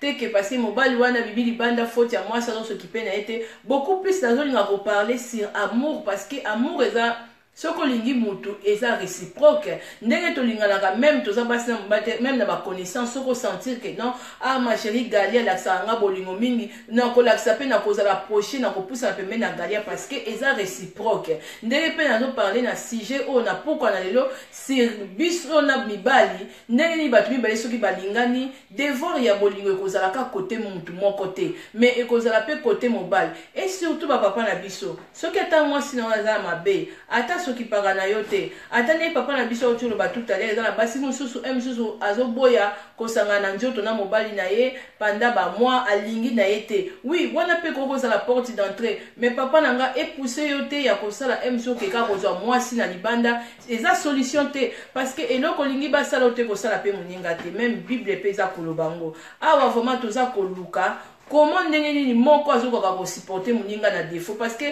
que parce mobali wana bibili banda faute ya mwasi azo s'occuper na été beaucoup plus nazo linga ko parler sur amour parce que amour eza soko lingi mutu eza réciproque ndenge tolinganaka même toza basi na mbate même na ba connaissance soko sentir que non ah ma chérie Galia laksa nga bolingo mingi na ko laksa pe na kozala proche na ko poussa pembe na Galia parce que eza réciproque ndenge pe na no parler na sujet o na pourquoi na lelo sur biso na mibali ndenge ni batu mibali soki balingani devoir ya bolingo ekozala ka côté mutu mon côté mais ekozala pe côté mobile et surtout ba papa na biso soki ata moi sinon aza mabe ata soki pagana yote atane papa na biso otulu batuta le na basi mususu mususu azoboya kosanga na njoto na mobali na ye panda ba mois alingi na yete oui wana pe koko za la porte d'entrée mais papa nanga epoussé yote ya kosala mususu ke ka kozwa mwasi na libanda eza solution te parce que eloko lingi basala yote kosala pe muninga te même bible pe za kolobango awa vraiment toza koluka comment ndenge nini moko azokoka kosupporter moninga na défaut parce que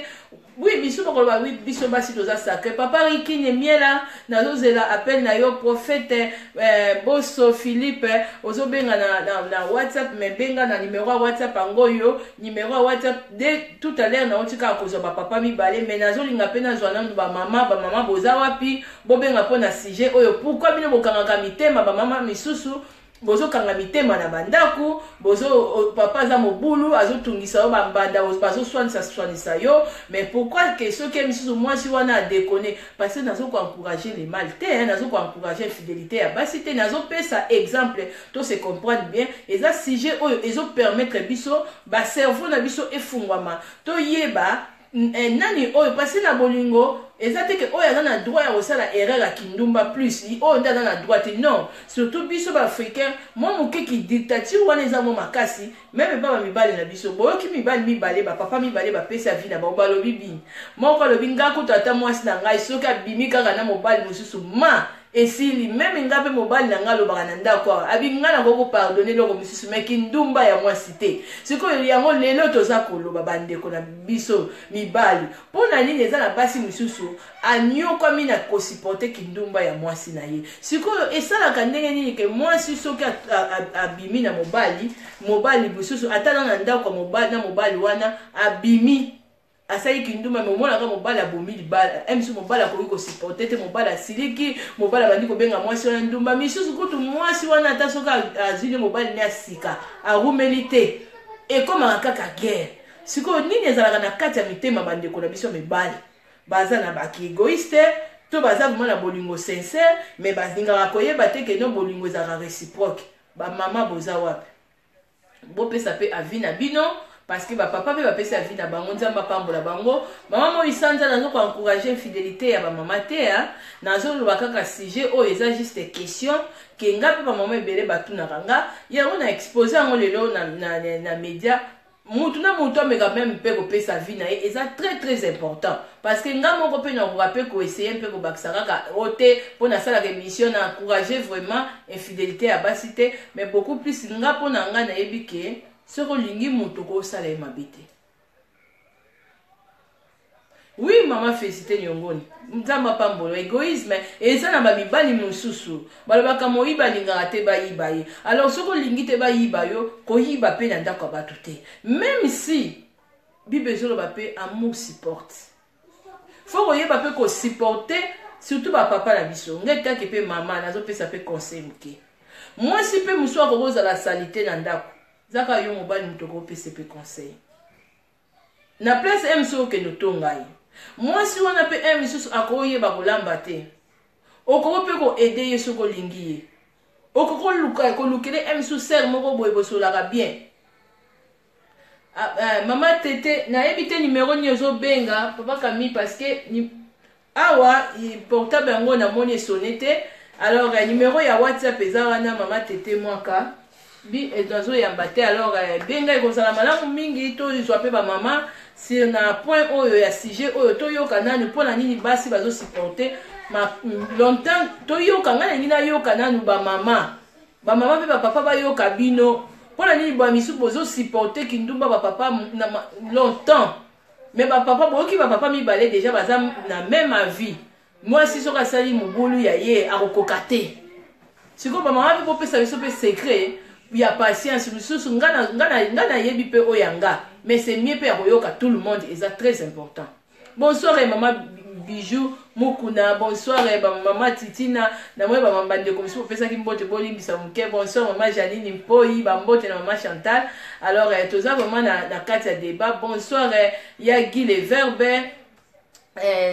oui biso bakoloba oui biso basi toza sacré papa rikine miela nazozela appel na yo prophète boso Philippe ozobenga na WhatsApp mais benga na numéro ya WhatsApp ango yo numéro ya WhatsApp dès tout à l'heure na otika kozwa ba papa mibale mais nazolinga pe nazwa nanu ba mama boza wapi bobenga po na sujet oyo pourquoi bino bokangaka mitema ba mama misusu bozo kanga mitema na bandaku bozo papa za mobulu azotungisa yo bambanda bazo soinisa yo mais pourquoi que ce que misusu moi si wana a déconner parce que nazo ko encourager les mal te nazo ko encourager fidélité ya basi te nazo pesa exemple to se comprendre bien et ça sujet oyo ezo permettre biso ba cerveau na biso efungwama to yeba nani oyo parce na bolingo ezate ke oyo aza na droit ya kosala erreur ya kindumba plus oyo nde aza na droit te non surtout biso baafricain mwa moke ki dictature wana eza mwa makasi meme pa bamibale na biso boyoki mibale mibale bapapa mibale bapesi ya vi na bango balobi bini moko alobi nga kuta ata mwasi na ngai soki abimi kaka na mobali mosusu ma esili meme nga mpe mobali na ngai alobaka na ndako awa abi nga na koko pardonne eloko mosusu me kindumba ya mwasi te sikoyo yango lelo toza koloba bandeko na biso mibali mpo na nini eza na basi mosusu anyokwami na kosupporte kindumba ya mwasi na ye sikoyo esalaka ndenge nini ke mwasi soki abimi na mobali mosusu ata na ndako ya mobali na mobali wana abimi asai kinduma momona ka mobali abomi libala emsu mobali akoki kosupporte te mobali asiliki mobali abandi kobenga mwasi wana ndumba misusu kutu mwasi wana ata soki azwili mobali ne asika arumeli te ekomaka kaka guerre sikoyo nini ezalaka na kati ya mitema bandeko na biso mibali baza na baki égoïste to baza vraiment na bolingo sincère mais bazingaka koyeba te ke no bolingo ezalaka réciproque bamama boza wapi bopesa pe avi na bino parce que papa pe bapesa avi na bango nzamba pambola bango mama mo isanza nazo ko encourager fidélité ya ba mama te nazo loba kaka sujet o eza juste question ke ngapi ba mama ebele batuna kanga yango na exposer ngo lelo na média mutu na mutu ameka même pe ko pesa vie na et ça très important parce que nga moko pe na rappeler ko essayer pe ko bakisa kaka ote pour na sala émission na encourager vraiment infidélité à basité mais beaucoup plus nga pour na nga na yebike soko lingi mutu ko sala mabite. Oui maman félicité nyongoni nzamba pambolo égoïsme et ça na babibali mususu balobaka moyiba lingaka te bayiba ye alors soko lingi te bayiba yo koyiba pe na ndako bato te même si bibezolo ba pe amour supporte faut koyeba pe ko supporter surtout ba papa na biso ngeta ke pe mama nazo pesa pe conseil muke moi si pe muswa ko boza la salité na ndako zaka yo mobali mutoko pesa pe conseil na place emso ke notongai moi si wana pe misusu akoyeba kolamba te okoko pe ko aider yeso ko lingi okoko luka ko lukele misusu ser moko boye bosolaka bien mama tete na ebite numéro nyozo benga papa Camille parce que awa portable yango na moni sonete alors numéro ya WhatsApp eza wana mama tete mwaka bi ezo yamba te alors benga ekozala malamu mingi to izwa pe ba mama si na point oyo ya sujet oyo to yoka nanu pona nini basi bazo supporter ma longtemps to yoka ngana nina yoka nanu ba mama pe ba papa ba yoka bino pona nini ba misu bozo supporter kindumba ba papa na longtemps mais ba papa boki ba papa mibale déjà baza na même avis moi si soka sali mobulu ya ye akokokate siko ba mama pe pesa biso pe secret ya patience misusu ngana yebi pe oyanga mais c'est mieux pe akoyoka tout le monde et ça très important. Bonsoir maman Bijou Mukuna, bonsoir maman Titina na moi maman bande comme si vous faites ça qui mbote boli bisa muke. Bonsoir maman Janine Mpoi bambote na maman Chantal. Alors toza vraiment na carte ya débat. Bonsoir ya Guy le Verbe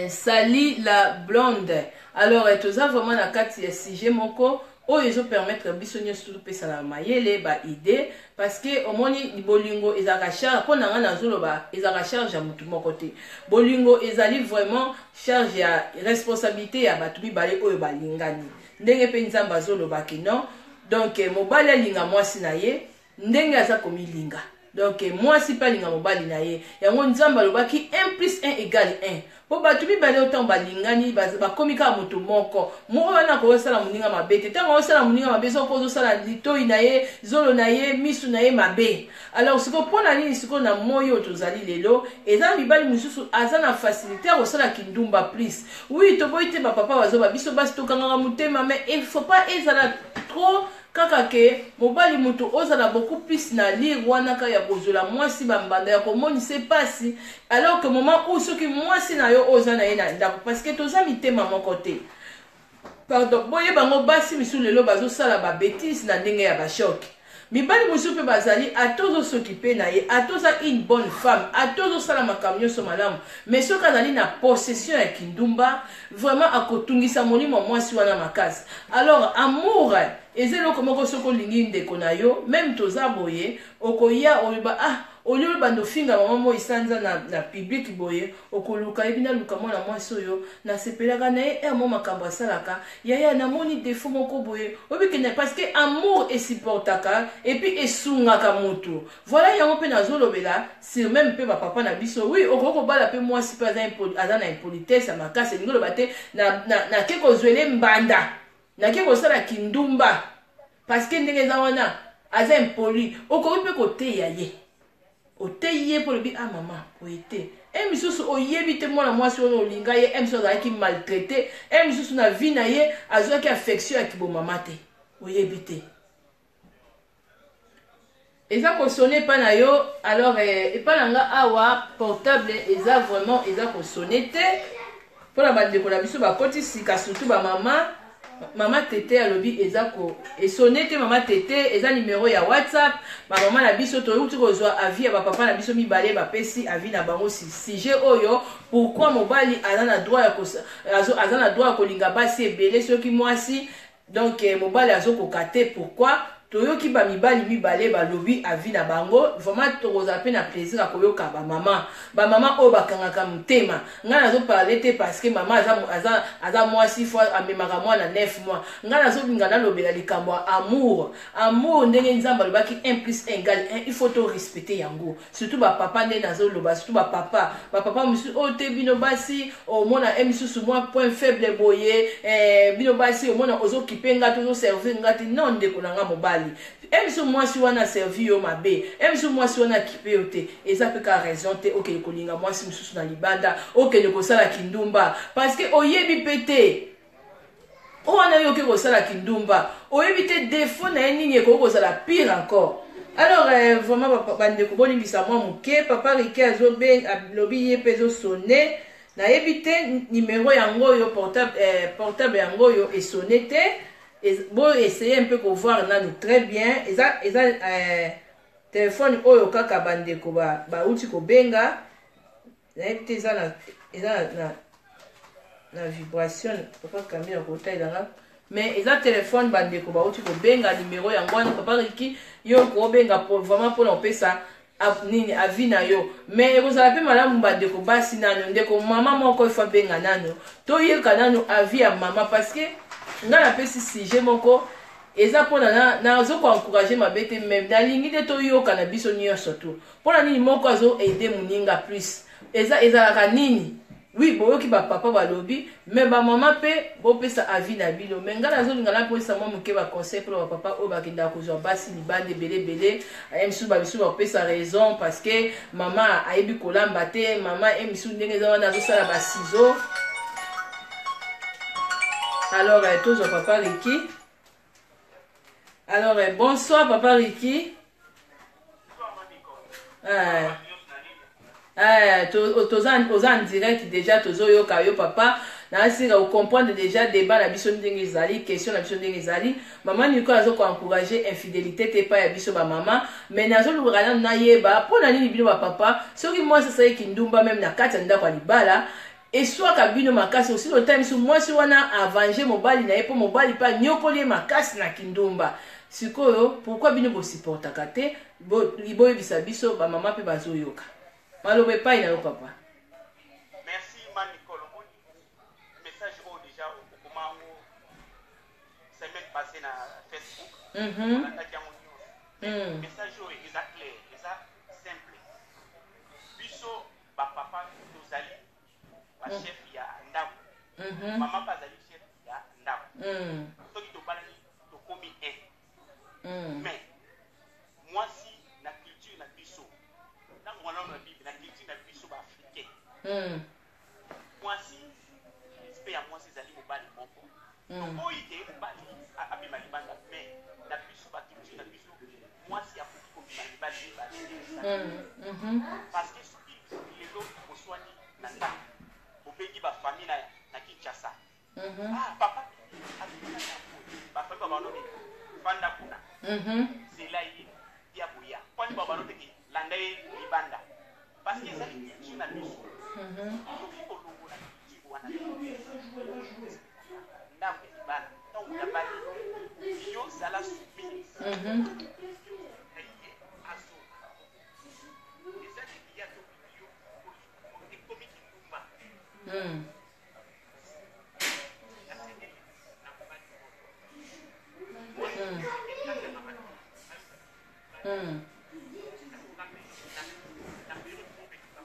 Sali la blonde. Alors toza vraiment na carte ya sujet moko oyo ezo permettre biso nyonso topesa na mayele ba idée parce que omoni bolingo ezaka charge pona nga nazoloba ezaka charge ya mutu moko te bolingo ezali vraiment charge ya responsabilité ya bato mibale oyo balingani ndenge pe nzamba azoloba ke non donc mobali alinga mwasi na ye ndenge aza komilinga Donc moi si pas linga mobali na ye yango nzamba lobaki 1 plus 1 égale 1 po batu mibale otan balingani bakomi kaka moto moko moko wana akosala moninga mabe te ntango osala moninga mabe soko ozosala litoi na ye zolo na ye misu na ye mabe. Alors siko mpona nini siko na moi oyo tozali lelo eza mibali mosusu aza na facilité ya kosala kindumba plus. Oui toboyi te bapapa bazoba biso basi tokangaka motema mais il faut pas ezala trop kaka ke mobali moto ozala beaucoup plus na lire wana ka ya kozela mwasi bambanda ya komonisa pasi alors que moment où soki mwasi na yo oza na ye na ndako parce que toza mitema moko te. Pardon boye bango basi misu lelo bazosala babétise na ndenge ya bashoki. Mibali mosusu mpe bazali atozo s'occuper na ye atoza une bonne femme atozo sala makambo nyonso malamu mais soki azali na possession ya kindumba vraiment akotungisa molimo mwasi wana makasi. Alors amour eza eloko moko soki olingi ndeko na yo même toza boye okoya oyeba olio bando finga mama mo isanza na public boye okoluka ebina luka mwana mwasi oyo na sepelaka na ye mo makambo asalaka yaya namoni défaut moko boye obikene parce que amour esupportaka et puis esungaka moto. Voilà yango pe nazolobela sur même pe papa na biso oui okoko bala pe mwasi pe aza na impolitesse makasi ngolo bate na keko zwele mbanda na keko sala kindumba parce que ndenge za wana aza impoli okoki pe koteya ye oteye pour le bi maman oite misusu oyebi te mwana mwasi oyo olinga ye misusu azalaki maltraité misusu na vie na ye azwaki affection ya kibomama te oyebi te eza kosone pa na yo. Alors epa na nga awa portable eza vraiment eza kosone te mpona bandeko na biso bakoti sika surtout mama tete alobi eza ko esone te mama tete eza numéro ya WhatsApp mama na biso toyuti kozwa avis ya bapapa na biso mibale bapesi avis na bango sujet oyo pourquoi mobali aza na droit ya kolinga basi ebele soki mwasi donc mobali azokoka te pourquoi toyoki ba mibali mibale balobi avis na bango vraiment tokoza pe na plaisir akoyoka ba mama oyo bakangaka motema nga nazo parler te parce que mama aza mwasi fois amemaka mwana 9 mois nga nazolinga nalobela likambo ya amour ndenge nzambe alobaki 1 plus 1 égale 1 il faut to respecter yango surtout bapapa nde nazoloba surtout bapapa mosusu oyo te bino basi omona misusu mwa point faible boye bino basi omona ozokipe nga te ozoservir nga te non ndeko na nga mobali emiso mwasi wana servi yo mabe emiso mwasi wana kipe yo te eza pe ka raison te okende kolinga mwasi mosusu na libanda okende kosala kindumba parce que oyebi pe te owana yo oke kosala kindumba oyebi te défaut na ye nini ekoki kozala pire encore. Alors vraiment bandeko bolimbisa mwa moke papa Rike alobi ye mpe ezosone nayebi te numéro yango oyo portable yango oyo esone te. Bon, essayez un peu pour voir nanu très bien. Eza téléphone oyo kaka bandeko ba uti ko benga. Nayebi eza na vibration papa kambi na kota ilanga. Mais eza téléphone bandeko ba uti ko benga numéro yango wana papa Riki yo ko benga pour vraiment pour l'empêcher nini avis na yo mais ekozala pe malamu bandeko basi nanu ndeko mama moko ifa benga nanu toyeka nanu avis ya mama parce que nga napesi sujet moko eza mpona nazokoencourage mabe te meme nalingi nde toyoka na biso nyonso tu mpona nini moko azoaide moninga plus ezalaka nini oui boyoki bapapa balobi me bamama mpe bopesa avis na bino me nga nazolinga napesa mwa moke baconseil mpona bapapa oyo bakendaka kozwa basi libanda ebelebele misusu bamisu bapesa raison parce que mama ayebi kolamba te mama misu ndenge eza wana azosala basizo. Alors, toujours papa Riki. Alors, bonsoir papa Riki. Toza en direct déjà, tozo yoka yo papa. Nasira vous comprendre déjà débat na biso ndenge ezali, question na biso ndenge ezali. Maman niko azo ko encourager infidélité te pa ya biso ba maman, mais nazo lukana na yeba pona nini bino ba papa. Soki moi ça sai kindumba même na kati ndako libala. Et soit kabino makasi aussi le time sur moi si wana avanger mobali na epo mobali pa nyokoli makasi na kindumba sikoyo pourquoi bino bo supporta kate bo liboye bisabiso ba mama pe bazoyoka malobe pa ina yo papa. Merci Manicole mon message au déjà au comment semaine passée na Facebook on a dit mon message est clair ça papa tozali ba chef ya ndako mama pa zali chef ya ndako soki tobalani tokomi mais moi si na culture na biso na mwana na bible na culture na biso ba africain moi si respect ya moi si zali mobali moko oyi te mobali abima libanda mais na biso ba culture na biso moi si akoki kobima libali ba parce que soki lelo oswani na ndako obengi ba famille na Kinshasa papa abima na ba famille ba banobi fanda kuna c'est là il y a boya kwani ba banobi ki landa libanda parce que ça culture na biso soki kolongo na culture wana ndako libanda donc tabali yo sala soumise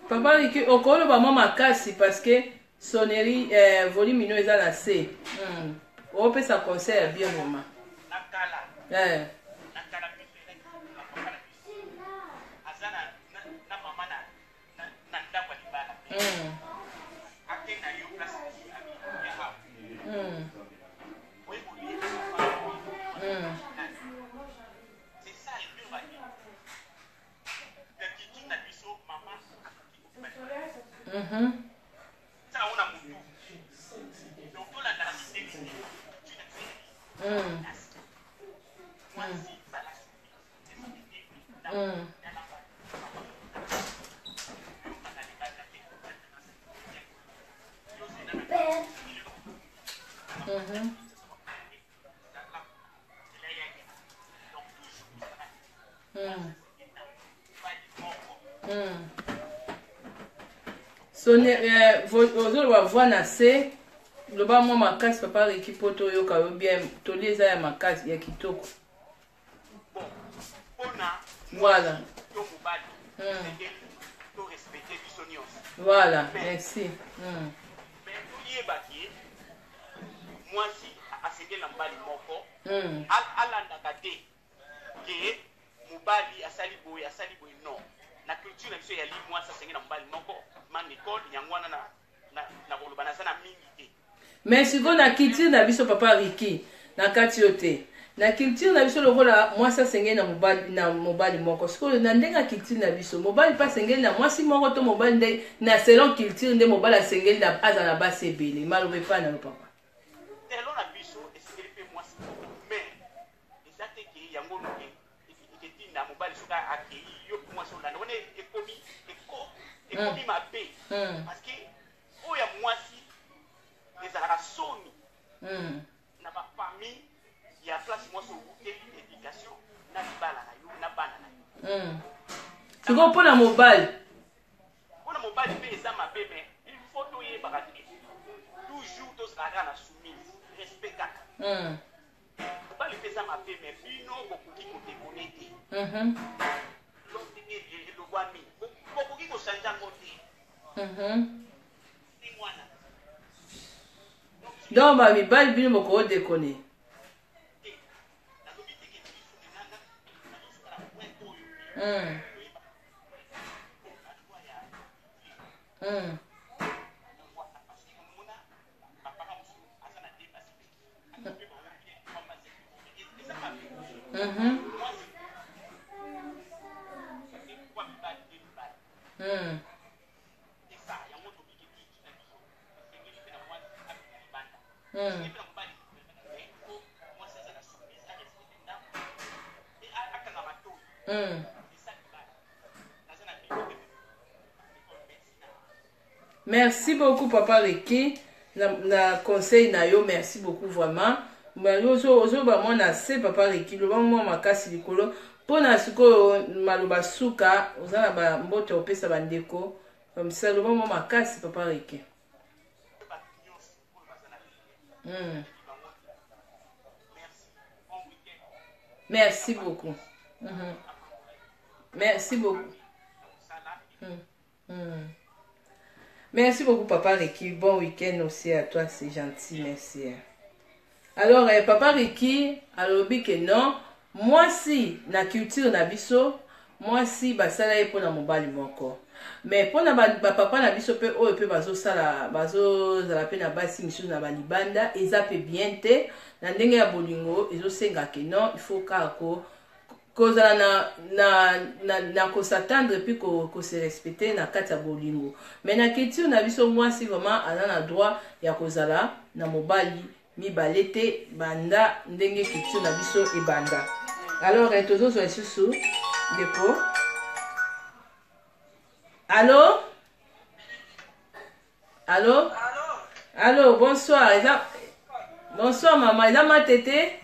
Papa Ricky, okolo ba mama makasi parce que sonnerie volume ino eza na C. O pesa concert bien maman. Ozolo ba voix na C le ba mo makasi papa Ricky poto yo ka bien tolieza ya makasi ya kitoko voilà voilà merci moi si asenge na mbali moko alanda kate ke mobali asali boye non na culture na biso ya li moi ça asenge na mbali moko man école yangwana na koloba na sana mingi te mais siko na culture na biso papa Ricky na kati yote na culture na biso lokola mwasi asengeli na mobali moko sikoyo na ndenge ya culture na biso mobali mpe asengeli na mwasi moko to mobali nde na selon culture nde mobali asengeli na aza na basi ebele maloba epai na yo papa telo na biso esengeli mpe mwasi mais eza te ke yango loke eketi na mobali soki akei yo mpe mwasi olanda wana ekomi mabe parce que oyo ya mwasi ezalaka soni na bafamille ya place mwasi okuteli éducation na libala na yo na bana na yo sikoyo mpona mobali mpe eza mabe mais il faut toyebaka te toujours tozalaka na soumise respect kaka mobali mpe eza mabe mais bino bokoki kodekone te lotenge elobwami bokoki koshanje yango te wana donc bamibali bino bokoodekone Merci beaucoup papa Ricky na conseil na yo merci beaucoup vraiment mais ozo ba mona se papa Ricky lo ba mo makasi likolo pona siko maloba suka ozana ba mbote opesa bandeko comme ça lo ba mo makasi papa Ricky merci beaucoup merci beaucoup Merci beaucoup, Papa Ricky. Bon week-end aussi à toi, c'est gentil, merci. Alors, Papa Ricky, alors, que non, moi si, na culture na biso, moi si, basala ye pona mobali moko. Mais pona papa na biso pe o pe bazo sala, bazo zala pe na basi misu na balibanda, eza pe bien te, na ndenge ya bolingo, ezo senga ke non, il faut kako, kozala na ko s'attendre puis ko se respecter na kati ya bolingo. Mais na culture na biso moi si vraiment ana na droit ya kozala na mobali mibale te banda ndenge culture na biso ebanda. Alors tozo zo susu depo. Allô? Allô? Allô, bonsoir. Bonsoir maman, là ma tété?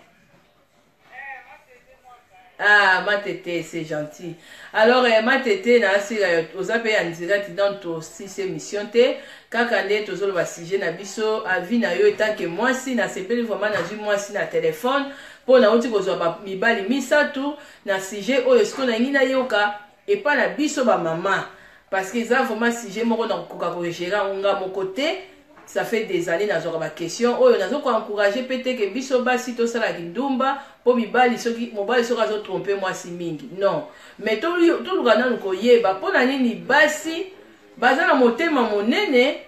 Ah, ma tété, c'est gentil. Alors, ma tété, na si aux appels en direct dans ton six émissions té, kaka nde tozolo ba sujet na biso avis na yo etant que moi si na sepeli vraiment na ju moi si na téléphone pour na uti kozwa ba mibali misatu na sujet oyo siko na ngina yoka et pas na biso ba maman parce que ça vraiment sujet moko na koka ko gérer nga mon côté. Ça fait des années dans ma question. Oh, on a encouragé peut-être que biso basi to sala kindumba po bibali soki mobali soka zo tromper moi si mingi. Non. Mais tout le gana nko yeba po na nini basi baza na motema monene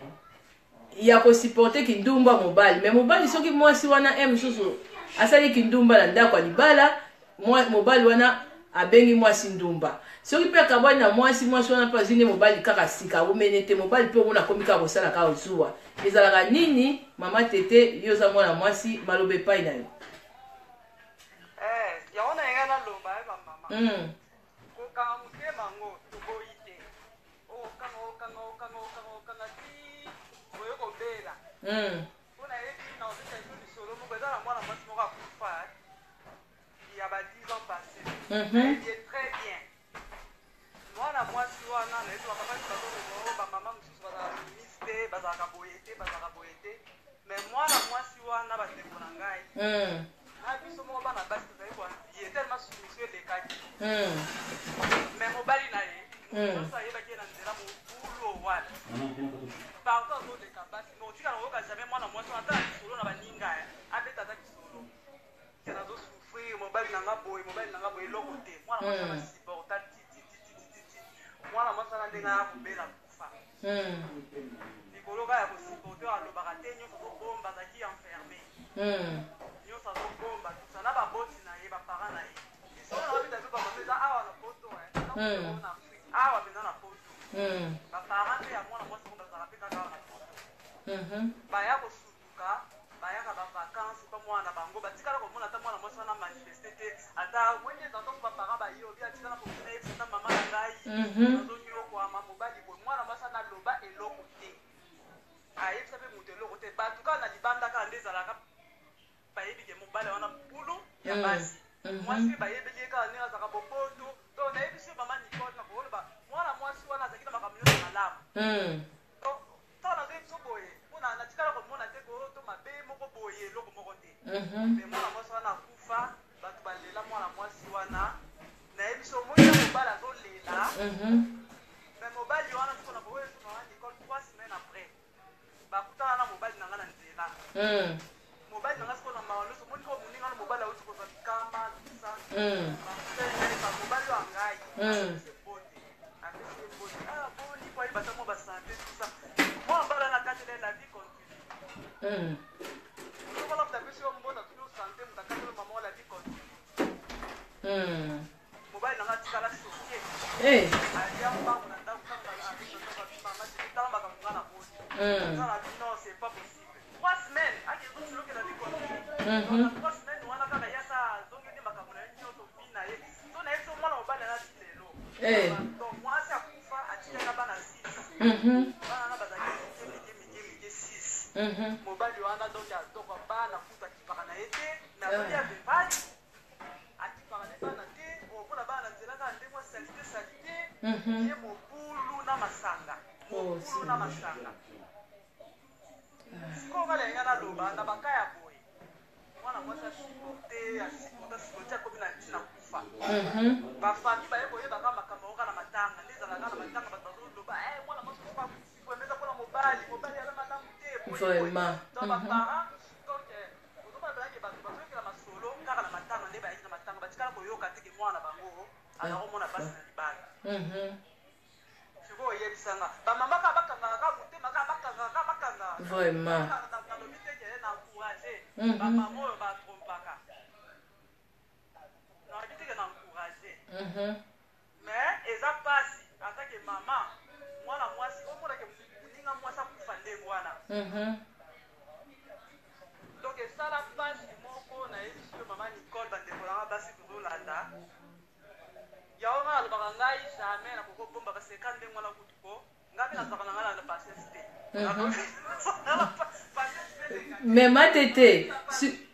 ya ko supporter kindumba mobali. Mais mobali soki moi si wana aime susu asali kindumba na ndako libala moi mobali wana abengi moi si ndumba. Soki pe kabwa na moi si wana pa zine mobali kaka sika umenete mobali pe ona komika ko sala ka ozuwa. Ezalaka nini mama tete yoza mwana mwasi malobe pai na yo. Yaona yenga na lomba mama. Ko kanga mutema ngo tuboite. O kanga ti boyo ko bela. Kuna yebi na ofisa ni solo mo kweza mwana mwasi mo ka kufa. Il y a 10 ans passés. Il est très bien. Mwana mwasi wana na yebi papa ki ba mama mususu bazaka boyete mais moi la mwasi wana ba ndeko na ngai na biso mo bana basi tozali kwa ye tellement soumission de kaki mais mobali na ye ça yeba ki na nzela mo bulo wana partout zo de kabasi no tika na oka jamais mwana mwasi wana ta solo na baninga abeta ta solo tena zo souffrir mobali na nga boy loko te mwana mwasi na supporta mwana mwasi na ndenga ya kubela kufa Nikologa ya kosipote wa lobaka te nyoso bomba zaki enfermé. Nyoso bomba tout ça na ba boti na ye ba parents na ye. Iso na bita zo ba meza awa na poto na Afrique. Awa bena na poto. Ba parents ya mwana mwasi ko bazala peka ka na poto. Ba ya ko sutuka, ba ya ka ba vacances pa mwana bango batikala ko mona ta mwana mwasi na manifester te ata wenye za ba parents ba yo bia tikala ko mona efuna mama na ngai. Zo nyo kwa mama bali ko mwana mwasi na loba eloko te. Aye sabe mutelo kote batuka na libanda ka ndezalaka bayebi ke mobale wana pulu ya basi mwasi bayebi ka nela zaka boboto to na yebi se mama Nicole na ko ba mwana mwasi wana zakita makamyo na malamu to na ze soboye kuna na tikala ko mona te ko to mabe moko boye loko moko te me mwana mwasi wana kufa batu balela mwana mwasi wana na yebi so moya mobala zo lela me mobali wana ko na boye so mama Nicole 3 semaines après bakutana na mobali nanga na nzela mobali nanga siko na mawalo so moni ko muninga na mobali auti ko kama sa ba mobali wa ngai c'est bonne boni kwa ibata mo ba santé tout ça moi mbala na kati la vie continue on va la taper sur mbona tout santé mtakati na mama la vie continue mobali nanga tikala société alia mbangu na ndaku kama mama titamba kama ngana non, c'est pas possible. 3 semaines, à qui vous le la vie continue. 3 semaines, on a quand même ça, donc il y a ma camarade qui ont fini à elle. Donc, elle est au bas de la cité. Donc, moi, c'est à Koufa, à Tia Bana 6. Bana Bazaki, 6. Mobile, on a donc à Bana, Kouta qui parle à été. Mais après, il y avait pas. À qui parle à Bana, au bout de la Bana, c'est là, quand on salité, il y a mon boulot na masanga. Boulot na masanga. Sikoka le ngana loba na bakaya boy. Mwana mwasa supporter asipota ko bina ntina kufa. Ba fami ba yebo yeba kama kama oka na matanga ndiza na matanga ba loba mwana mwasa kufa ko meza ko na mobile Vraiment. Donc parents donc ozoba belaki bato bazokela masolo kaka na matanga nde bayaki na matanga batikala koyoka teke mwana bango azomona basi na libala. Siko oyebisanga bamama ka bakangaka motema ka bakangaka. Vraiment. Nalobi teke na encourager bamama oyo batrompaka. Nalobi teke na encourager. Mais eza pasi atake mama mwana mwasi omonake muninga mwasi akufa ndenge wana. Donc esala pasi moko na yebi sio mama Nicole bandeko nanga basi tozolanda yawo nga alobaka ngai jamais na kokobomba baseka ndenge wana kutuko ngapi nazaka na ngai na patience te. Mais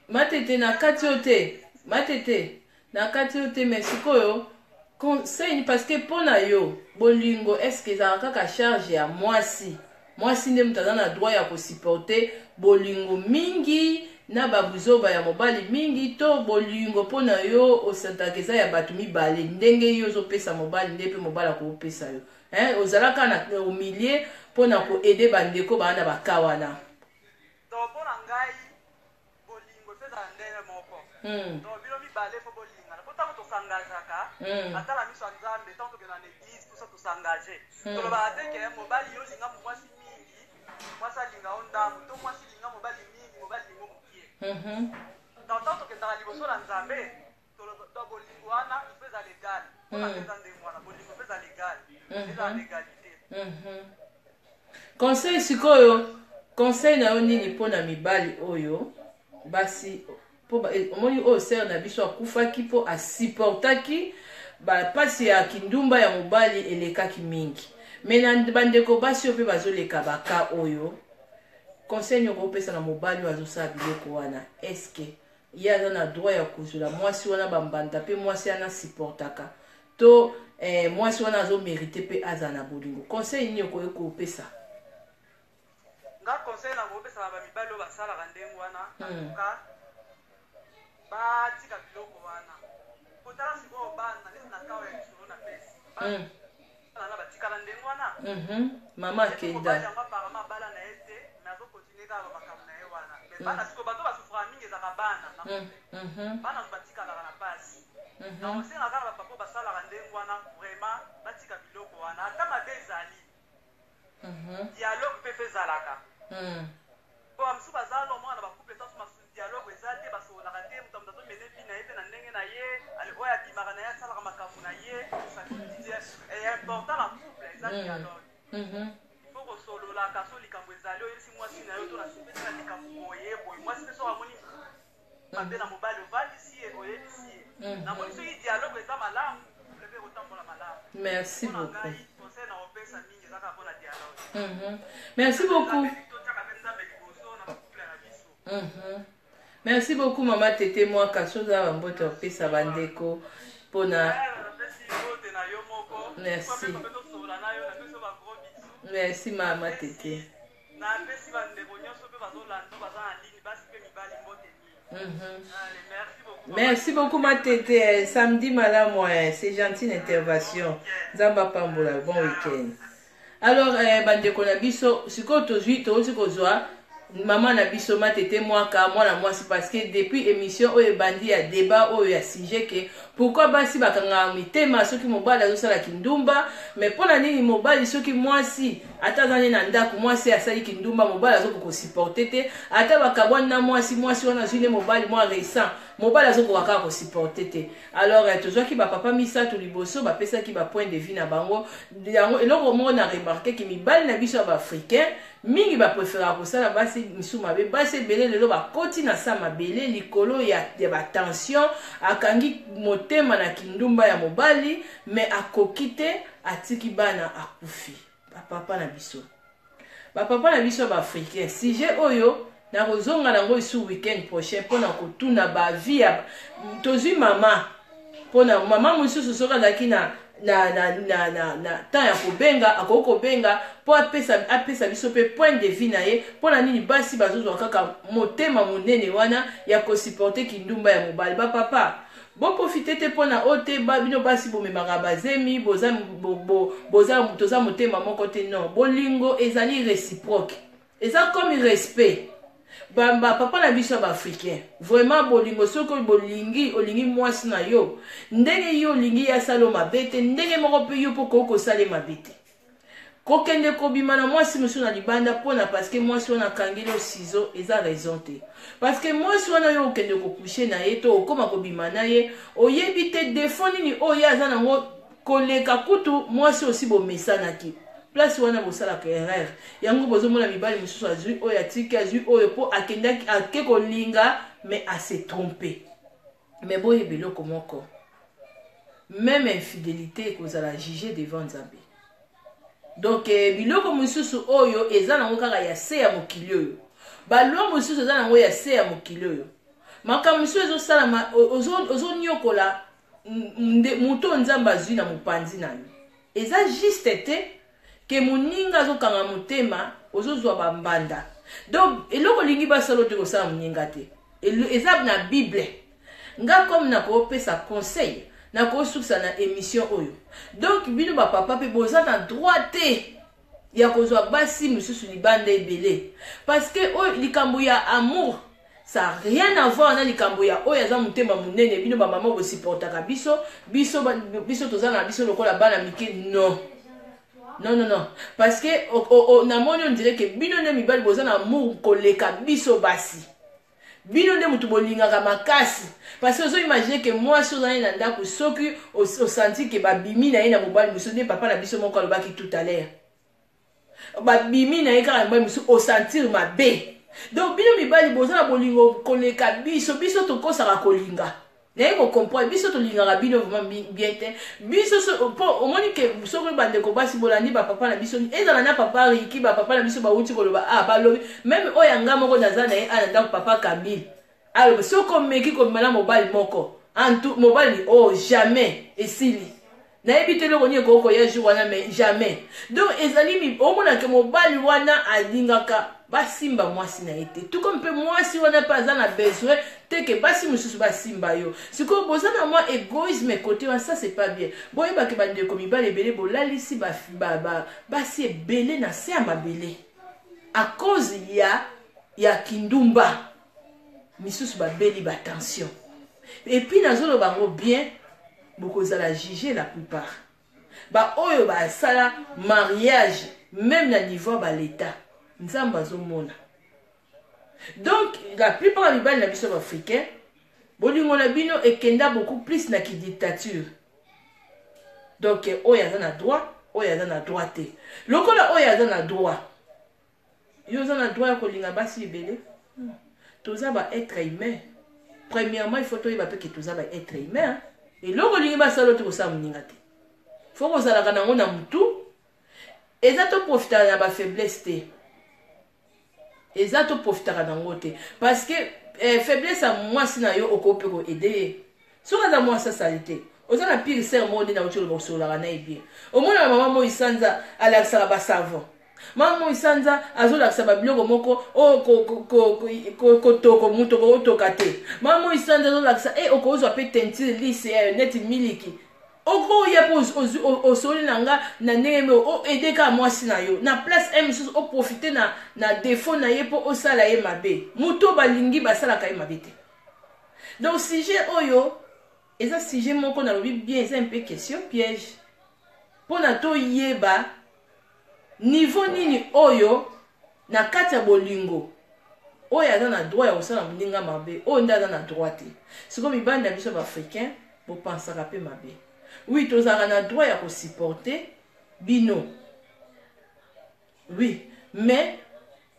matete na kati ote matete na kati ote mais sikoyo conseil parce que pona yo bolingo est-ce que ça kaka charge ya mwasi nde mutaza na droit ya kosupporter bolingo mingi na babuzoba ya mobali mingi to bolingo pona yo osantakeza ya bato mibale ndenge yo ozopesa mobali nde pe mobali akopesa yo ozalaka na omilie pona koede bandeko bana bakawana. Donc pona ngai bolingo pesa ndenge moko. Donc bilo mibale fo bolinga na pota ko tosangazaka atala miso nzambe tant que na l'église tout ça tosangaje. Donc ba ateke mobali yo linga mwasi mingi mwasa linga onda to mwasi linga mobali mingi mobali lingo mukie. Donc tant que dans liboso la nzambe to bolingo wana pesa legal. Pona pesa ndenge mwana bolingo pesa legal. Pesa legalité. Conseil sikoyo conseil na yo nini pona mibali oyo basi po omoni oyo ser na biso akufaki po asupportaki bapasi ya kindumba ya mobali elekaki mingi me na bandeko basi oyo mpe bazoleka baka oyo conseil nyoko opesa na mobali oyo azosala biloko wana eske ye aza na droit ya kozula mwasi wana bambanda mpe mwasi wana supportaka to mwasi wana azomerite mpe aza na bolingo conseil nini okoki kopesa? Nga conseil na kopesa na bamibali oyo basalaka ndenge wana antuka batika biloko wana kotala sikoyo bana neti na kawa ya lisolo na pesi bana batikala ndenge wana mama akenda yango apparemment bala na ye te mais azokontinue kaka makambo na ye wana mais bana sikoyo bato basufraka mingi ezaka bana bana batikalaka na pasi na osenga kaka bapapa basalaka ndenge wana vraiment batika biloko wana ata mabe ezali dialogue mpe mpe ezalaka po bamosusu bazala omwana bacouple esansu dialogue eza te basololaka te moto moto azomene vi na ye mpe na ndenge na ye oyo abimaka na ye asalaka makambo na ye important na couple eza dialogue ifo kosololaka so likambo ezali oyo elisi mwasi na yo to nasepesi na likambo boye boye mwasi mpe soki amoni mabe na mobali ovandisi ye oyebisi ye namoni soki dialogue eza malamu lebe kotambola malamu. Merci beaucoup. Conseil na opesa mingi ezaka mpona dialogue. Merci beaucoup. Merci beaucoup mama tete mwaka soza bambote opesa bandeko pona. Merci. Merci mama tete. Merci beaucoup ma tete. Samedi madame, c'est gentil intervention. Zamba Pambola, bon week-end. Alors bandeko na biso siko tozwi tozi kozwa maman na biso ma tete mwaka mwana mwasi parce que depuis émission oyo bandi ya débat oyo ya sujet que pourquoi basi bakanga mitema soki mobali azosala kindumba mais pona nini mobali soki mwasi atazane na ndako mwasi asali kindumba mobali azoko supporter te ata bakabwana na mwasi wana zine mobali mwa récent mobali azoko kaka ko supporter te. Alors tozwaki ba papa misatu liboso ba pesa ki ba point de vue na bango yango eloko mo na remarquer ki mibali na biso ba africain mingi ba préférer ko sala basi misuma be basi belé lelo ba koti na sama belé likolo ya ba tension akangi motema na kindumba ya mobali mais akokite atiki bana akufi ba papa na biso ba africain sujet oyo na kozonga nango isu weekend prochain pona kotuna ba vie tozwi mama pona mama mususu soka zaki na temps ya kobenga akokobenga po apesa biso pe point de vue na ye pona nini basi bazozwa kaka motema monene wana ya kosupporter kindumba ya mobali ba papa bo profiter te pona ote bino basi bomemaka bazemi boza toza motema moko te non bolingo ezali réciproque Et ça comme respect. Papa na biso ba africain. Vraiment bolingo soko bolingi olingi mwasi na yo. Ndenge yo lingi ya salo mabete, ndenge moko pe yo poko ko sale mabete. Kokende kobima na mwasi musu na libanda pona parce que mwasi wana kangile o ciseau eza raison te. Parce que mwasi wana yo okende ko coucher na ye to okoma kobima na ye, oyebi te défaut nini oyo aza nango koleka kutu mwasi aussi bo mesanaki. Place wana bosala ka erreur. Yango bozomona mibali mususu azui oyo atiki azui oyo po akendaki akeko linga mais a se tromper. Mais boye biloko moko. Même infidélité kozala juger devant Nzambe. Donc biloko mususu oyo eza nango kaka ya se ya mokili oyo. Balwa mususu eza nango ya se ya mokili oyo. Maka mususu ezosala ozonyokola muto Nzambe azui na mopanzi nani. Eza juste te ke moninga azokanga motema ozozwa bambanda. Donc eloko lingi basalo te kosala moninga te. Eza na Bible. Nga comme na kopesa conseil na kosukisa na émission oyo. Donc bino ba papa pe boza na droit te ya kozwa basi mususu libanda ebele. Parce que likambo ya amour ça n'a rien à voir na likambo ya oyo aza motema munene bino ba mama bo supportaka biso toza na biso lokola bana mike non. Non. Parce que na moni on dirait que bino ne mibali boza na amour koleka biso basi. Bino ne mutu bolingaka makasi. Parce que vous imaginez que moi si ozali na ndako soki au senti que babimi na ye na mobali musu ne papa na biso moko alobaki tout à l'heure. Babimi na ye kaka mobali musu au sentir mabe. Donc bino mibali boza na bolingo koleka biso tokosaka kolinga. Naye ko comprendre biso to lingaka bino vraiment bien te. Biso au moins que soki bande ko basi bolandi ba papa na biso ezala na papa riki ba papa na biso ba uti koloba balobi même oyanga moko naza na ye ananda papa Kamil. Alors soko meki ko mala mobile moko en tout mobile jamais esili. Na ebite le konye ko ya jour wana mais jamais. Donc ezali mi omona ke mobile wana alingaka basimba mwasi na ete. Tout comme pe mwasi wana pas na besoin te que basi mususu basimba yo. Siko boza na moi égoïsme côté ça c'est pas bien. Boye ba ke bande ko mibale belé bolalisi basi ebele na se amabele. À cause ya kindumba. Misusu ba beli ba tension. Et puis nazolo bango bien beaucoup za la juger la plupart. Ba oyo ba sala mariage même na niveau ba l'état. Nzamba zo mona. Donc la plupart des bals na biso africains bolingo na bino ekenda beaucoup plus na ki dictature. Donc oyo za na droit, oyo za na droite. Lokola oyo za na droit. Yo za na droit ko linga basi ebele. Toza ba être humain. Premièrement, il faut que toza ba être humain. Et loko lingi ba salo to sa muninga te. Faut ko sala kana ngona mutu. Eza to profiter na ba faiblesse te. Eza to profiter na ngote parce que faiblesse à moi sina yo okope ko aider. Soka za moi sa salité. Oza na pire sermoni na otolo bo sola na ebie. Au moins la maman mo isanza ala sala ba savon. Maman isanza azola saba biloko moko ko muto ko tokate. Maman isanza azola sa okozwa pe tentire lisse net miliki. Oko ya pose au soli nanga na ndenge o aider ka mwasi na yo na place m o profiter na défaut na ye po o sala ye mabe muto balingi basala ka ye mabe te. Donc sujet oyo eza sujet moko na lobi bien eza un peu question piège pona to yeba niveau nini oyo na kati ya bolingo oyo aza na droit ya kosala moninga mabe oyo nde aza na droit te. Siko mibali na biso baafricain bopansaka pe mabe. Oui, tous avons droit à supporter bino. Oui, mais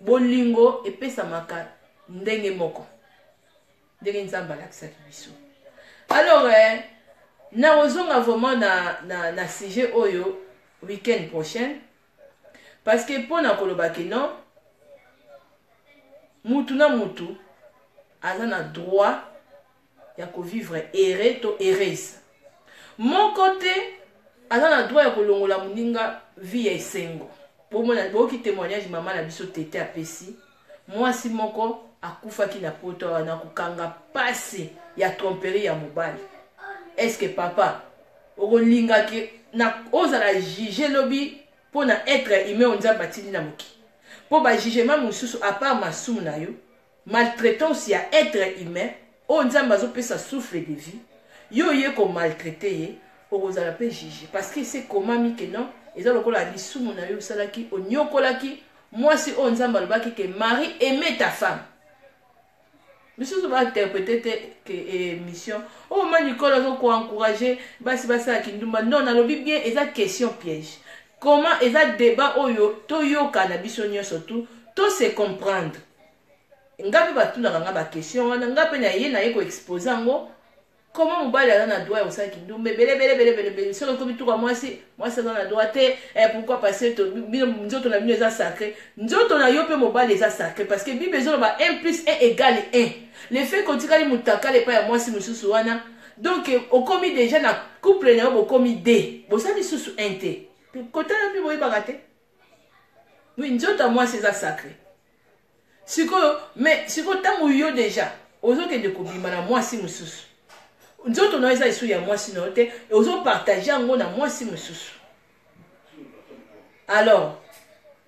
bolingo et pesa maka ndenge moko. Ndenge nzamba l'accès biso. Alors na ozonga vraiment na sujet oyo week-end prochain parce que pour na koloba ke non mutu na mutu azana droit ya ko vivre erré to errese. Mon côté, azana droit ya kolongola muninga vie ya esengo. Bomona boki témoignage maman na biso tete apesi. Moi si moko akufaki na poto na kukanga pasi ya tromperie ya mobali. Est-ce que papa okolinga ke na ozala juger lobi pour na être humain on nzamba tindi na moki. pour ba jugement mosusu à part masumu na yo maltraitance ya être humain o nzamba zo pesa souffle de vie yo ye ko maltraiter ye okozala pe juger parce que c'est comment mi que non eza lokola lisumu na yo salaki onyokolaki moi si on nzamba lobaki que Marie aimait ta femme. Monsieur va interpréter que mission oh man Nicolas ko encourager basi basa kindumba non na lobi bien eza question piège. Comment eza débat oyo to yo kana biso nyonso tout to se comprendre. Ngapi batuna nga ba question wana ngapi na ye ko exposer ngo comment mobali a na droit osala kindumba belé sur comme tout moi ça dans la droite pourquoi passer to nzoto na bino eza sacré nzoto na yo pe mobali eza sacré parce que bible besoin ba 1 plus 1 égale 1 le fait qu'on tikali mutaka le pa ya moi si mususu wana donc au commis déjà na couple na au commis D bo ça lisusu 1 té côté na bi boy bagate oui nzoto moi c'est ça sacré siko mais siko tamu yo déjà ozo ke de kobima na moi si mususu nzoto na eza isu ya mwasi na te ozo partager ngo na mwasi mususu alors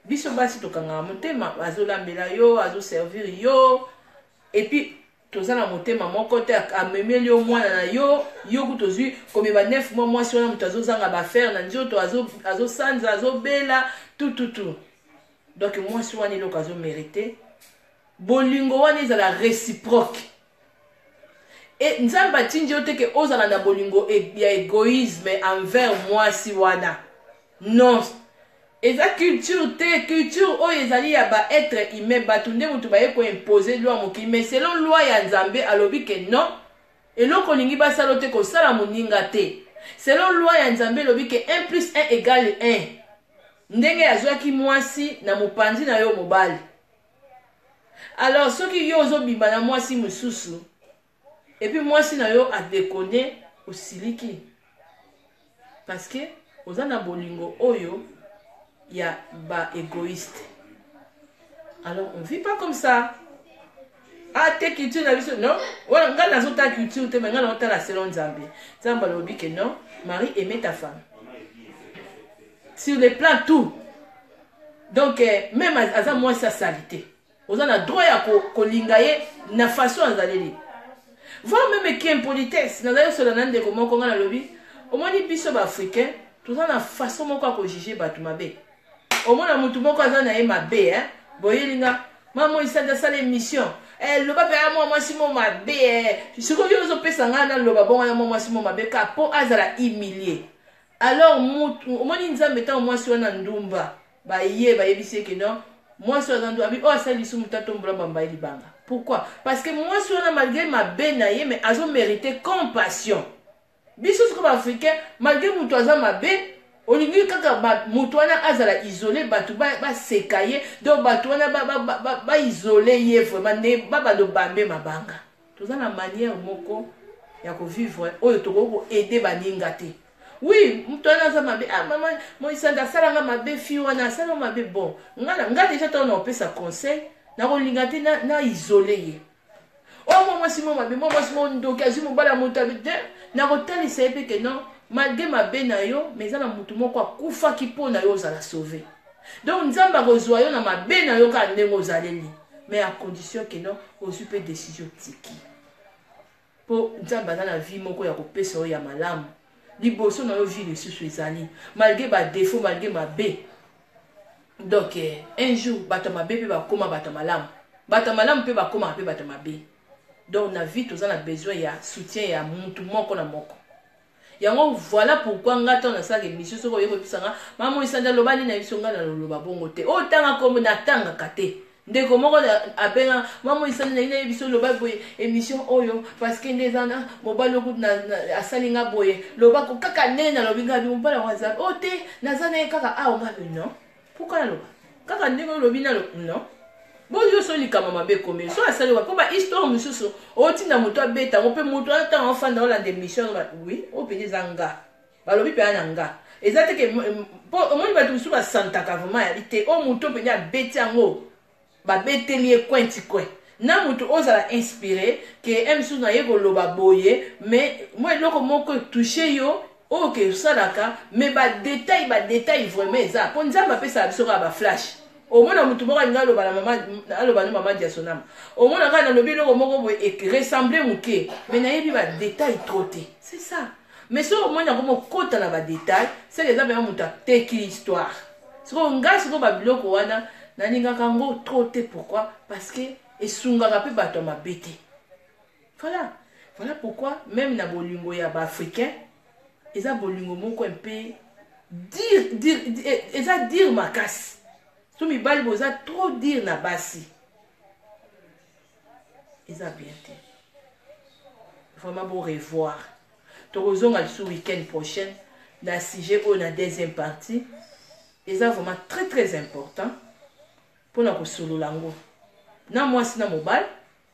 biso basi tokanga motema azolambela yo azo servir yo et puis tozana motema moko te amemeli yo mwana na yo yo kutozwi komeba 9 mois mwasi wana mutu azozanga ba faire na nzoto azo sanza azo bela tout donc mwasi wana iloko azo mériter bolingo wana ezala réciproque. Et nzamba tinji ote ke ozala na bolingo ya égoïsme envers moi si wana. Non. Eza culture te culture o ezali ya ba être humain batunde mutu ba ko imposer loi moki mais selon loi ya nzambe alobi ke non. Eloko lingi ba salote ko sala moninga te. Selon loi ya nzambe lobi ke 1 plus 1 égale 1. Ndenge azwaki mwasi na mopanzi na yo mobali. Alors soki yo zo bima na mwasi mususu et puis moi si na yo a déconner au siliki parce que ozana bolingo oyo ya ba égoïste. Alors on vit pas comme ça. Ah te culture na biso non wala ngana zo ta culture te mais ngana ota la selon Nzambe. Nzambe lobi que non, Marie aimait ta femme. Sur les plans tout. Donc même aza moi sa salité. Ozana droit ya ko lingaye na façon azaleli. Voir même qui est impolitesse. Nous avons cela dans des comment qu'on a lobby. Au moins les biso africains, tout ça la façon mon quoi juger batumabé. Au moins la mutumo quoi ça na mabé hein. Boyelinga, maman il s'est dans sa émission. Le papa moi si mon mabé. Ce que yo zo pesa ngana lo babon moi si mon mabé kapo azala humilié. Alors au moins ils ont mettant moi sur na ndumba. Ba yebisi que non. Moi sur na ndumba oh ça li sumu tatombola bamba libanga. Pourquoi? Parce que moi, si on a malgré ma benaye, mais elles ont mérité compassion. Bisous comme africain, malgré mon toison ma bé, on dit que moutouana azala isolé, batouba sekaye, donc batouana ba isolé, yé vraiment ne ba de bambé ma banga. Tout ça la manière moko ya ko vivre, oyo toko aider baningate. Oui, moutouana za ma bé, ah maman, moi isanda sala nga ma bé fiwana, sala ma bé bon. Nga déjà ton on peut sa conseil. Na rolingate na isolé. Oh moi si mon mabe, moi si mon dokazi mon bala motabite, na rotali sebe que non, malgré ma benayo, mais za na mutu moko akufa ki po na yo za la sauver. Donc nzamba kozwa yo na ma benayo ka ndengo zaleli, mais à condition que non, ozupe décision tiki. Po nzamba na vie moko ya kopesa yo ya malamu. Liboso na yo vie le susu ezali, malgré ba défaut, malgré ma bé. Donc un jour batamabe pe ba koma batamalam pe ba koma pe batamabe. Donc na vie tous on a besoin ya soutien ya muntu moko na moko. Yango voilà pourquoi ngata na sa émission soko yeko pisanga maman isanda lobani na biso ngana loba bongo te. O tanga comme na tanga kate. Ndeko moko abenga maman isanda na biso loba boye émission oyo parce que ndezana mobalo ku na asalinga boye loba ko kaka nena lobinga bi mobala WhatsApp. O te nazana kaka a onga non. Pourquoi là kaka ndenge lobina non bon yo so likama mabe comme so asali wa ba histoire mususu o tinda moto abeta on peut moto ata enfant dans la démission oui o pene zanga ba lobi pe ananga ezate ke po mo ba tusu ba santa ka vraiment ya ite o moto pene abeti ango ba beteli ekwenti kwe na moto ozala inspiré que emsu na yego loba boye mais moi loko moko toucher yo ok salaka mais ba détail vraiment ça pour nzamba pe ça biso ba flash au moins mutu moko nga lo bala mama alo bana mama dia sonam au moins nga na lobi lo moko ressembler muke mais na yebi ba détail trop té c'est ça mais so au moins na ko kota na ba détail c'est les abe muta teki l'histoire so nga so ba biloko wana na ninga kango trop té pourquoi parce que esunga ka pe bato ma bête voilà pourquoi même na bolingo ya ba africain eza bolingo moko un peu dire makasi so mibali boza trop dire na basi eza bien te vraiment bon revoir tokozonga ce week-end prochain na sujet on a deuxième partie eza vraiment très très important pour na kosolola ngo na mwasi na mobile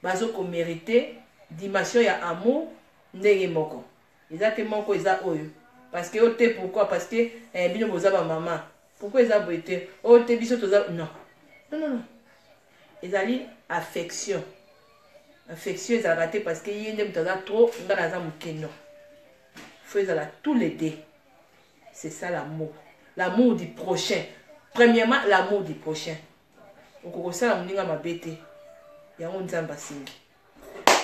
bazo ko mériter dimension ya amour ndenge moko eza te moko eza oyo parce que ote pourquoi parce que bino boza ba maman pourquoi eza boite ote biso toza non ezali affection eza raté parce que yende mutaza trop ngana za mukeno faut ezala tous les deux c'est ça l'amour du prochain premièrement l'amour du prochain okokosala muninga mabete yango nzamba singi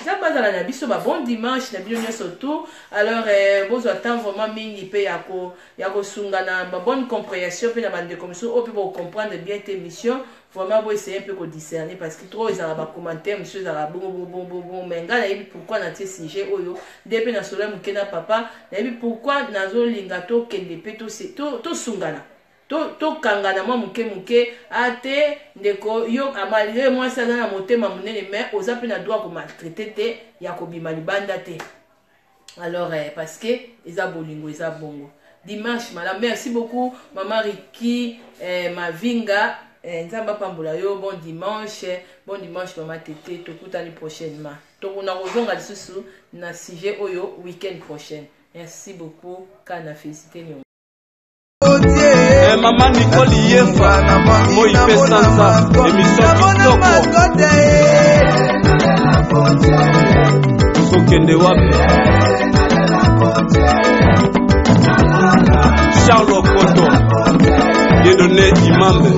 Zabazala na biso ba bon dimanche na bino surtout alors bozo attend vraiment mingi pe yako sungana ba bonne compréhension pe na bande comme ça pour comprendre bien tes missions vraiment bo essayer un peu de discerner parce que trop ils ont ba commentaire monsieur za bon mais ngala yebi pourquoi na tie sujet oyo depuis na sola mukena papa na yebi pourquoi nazo linga to kende pe to sungana to kangana mwa muke ate ndeko yo amalire mwa sana na motema munene mais oza pe na droit ko maltraiter te ya ko bima libanda te alors parce que eza bolingo eza bongo dimanche madame merci beaucoup maman Riki Mavinga nzamba pambola yo bon dimanche maman Tete tokutani prochainement tokuna kozonga lisusu na sujet oyo week-end prochain merci beaucoup kana féliciter ni Maman Nicole Yefa, moi il fait ça, émission Kitoko. Sokende wapi? Charles Okoto, Dieudonné Imambe.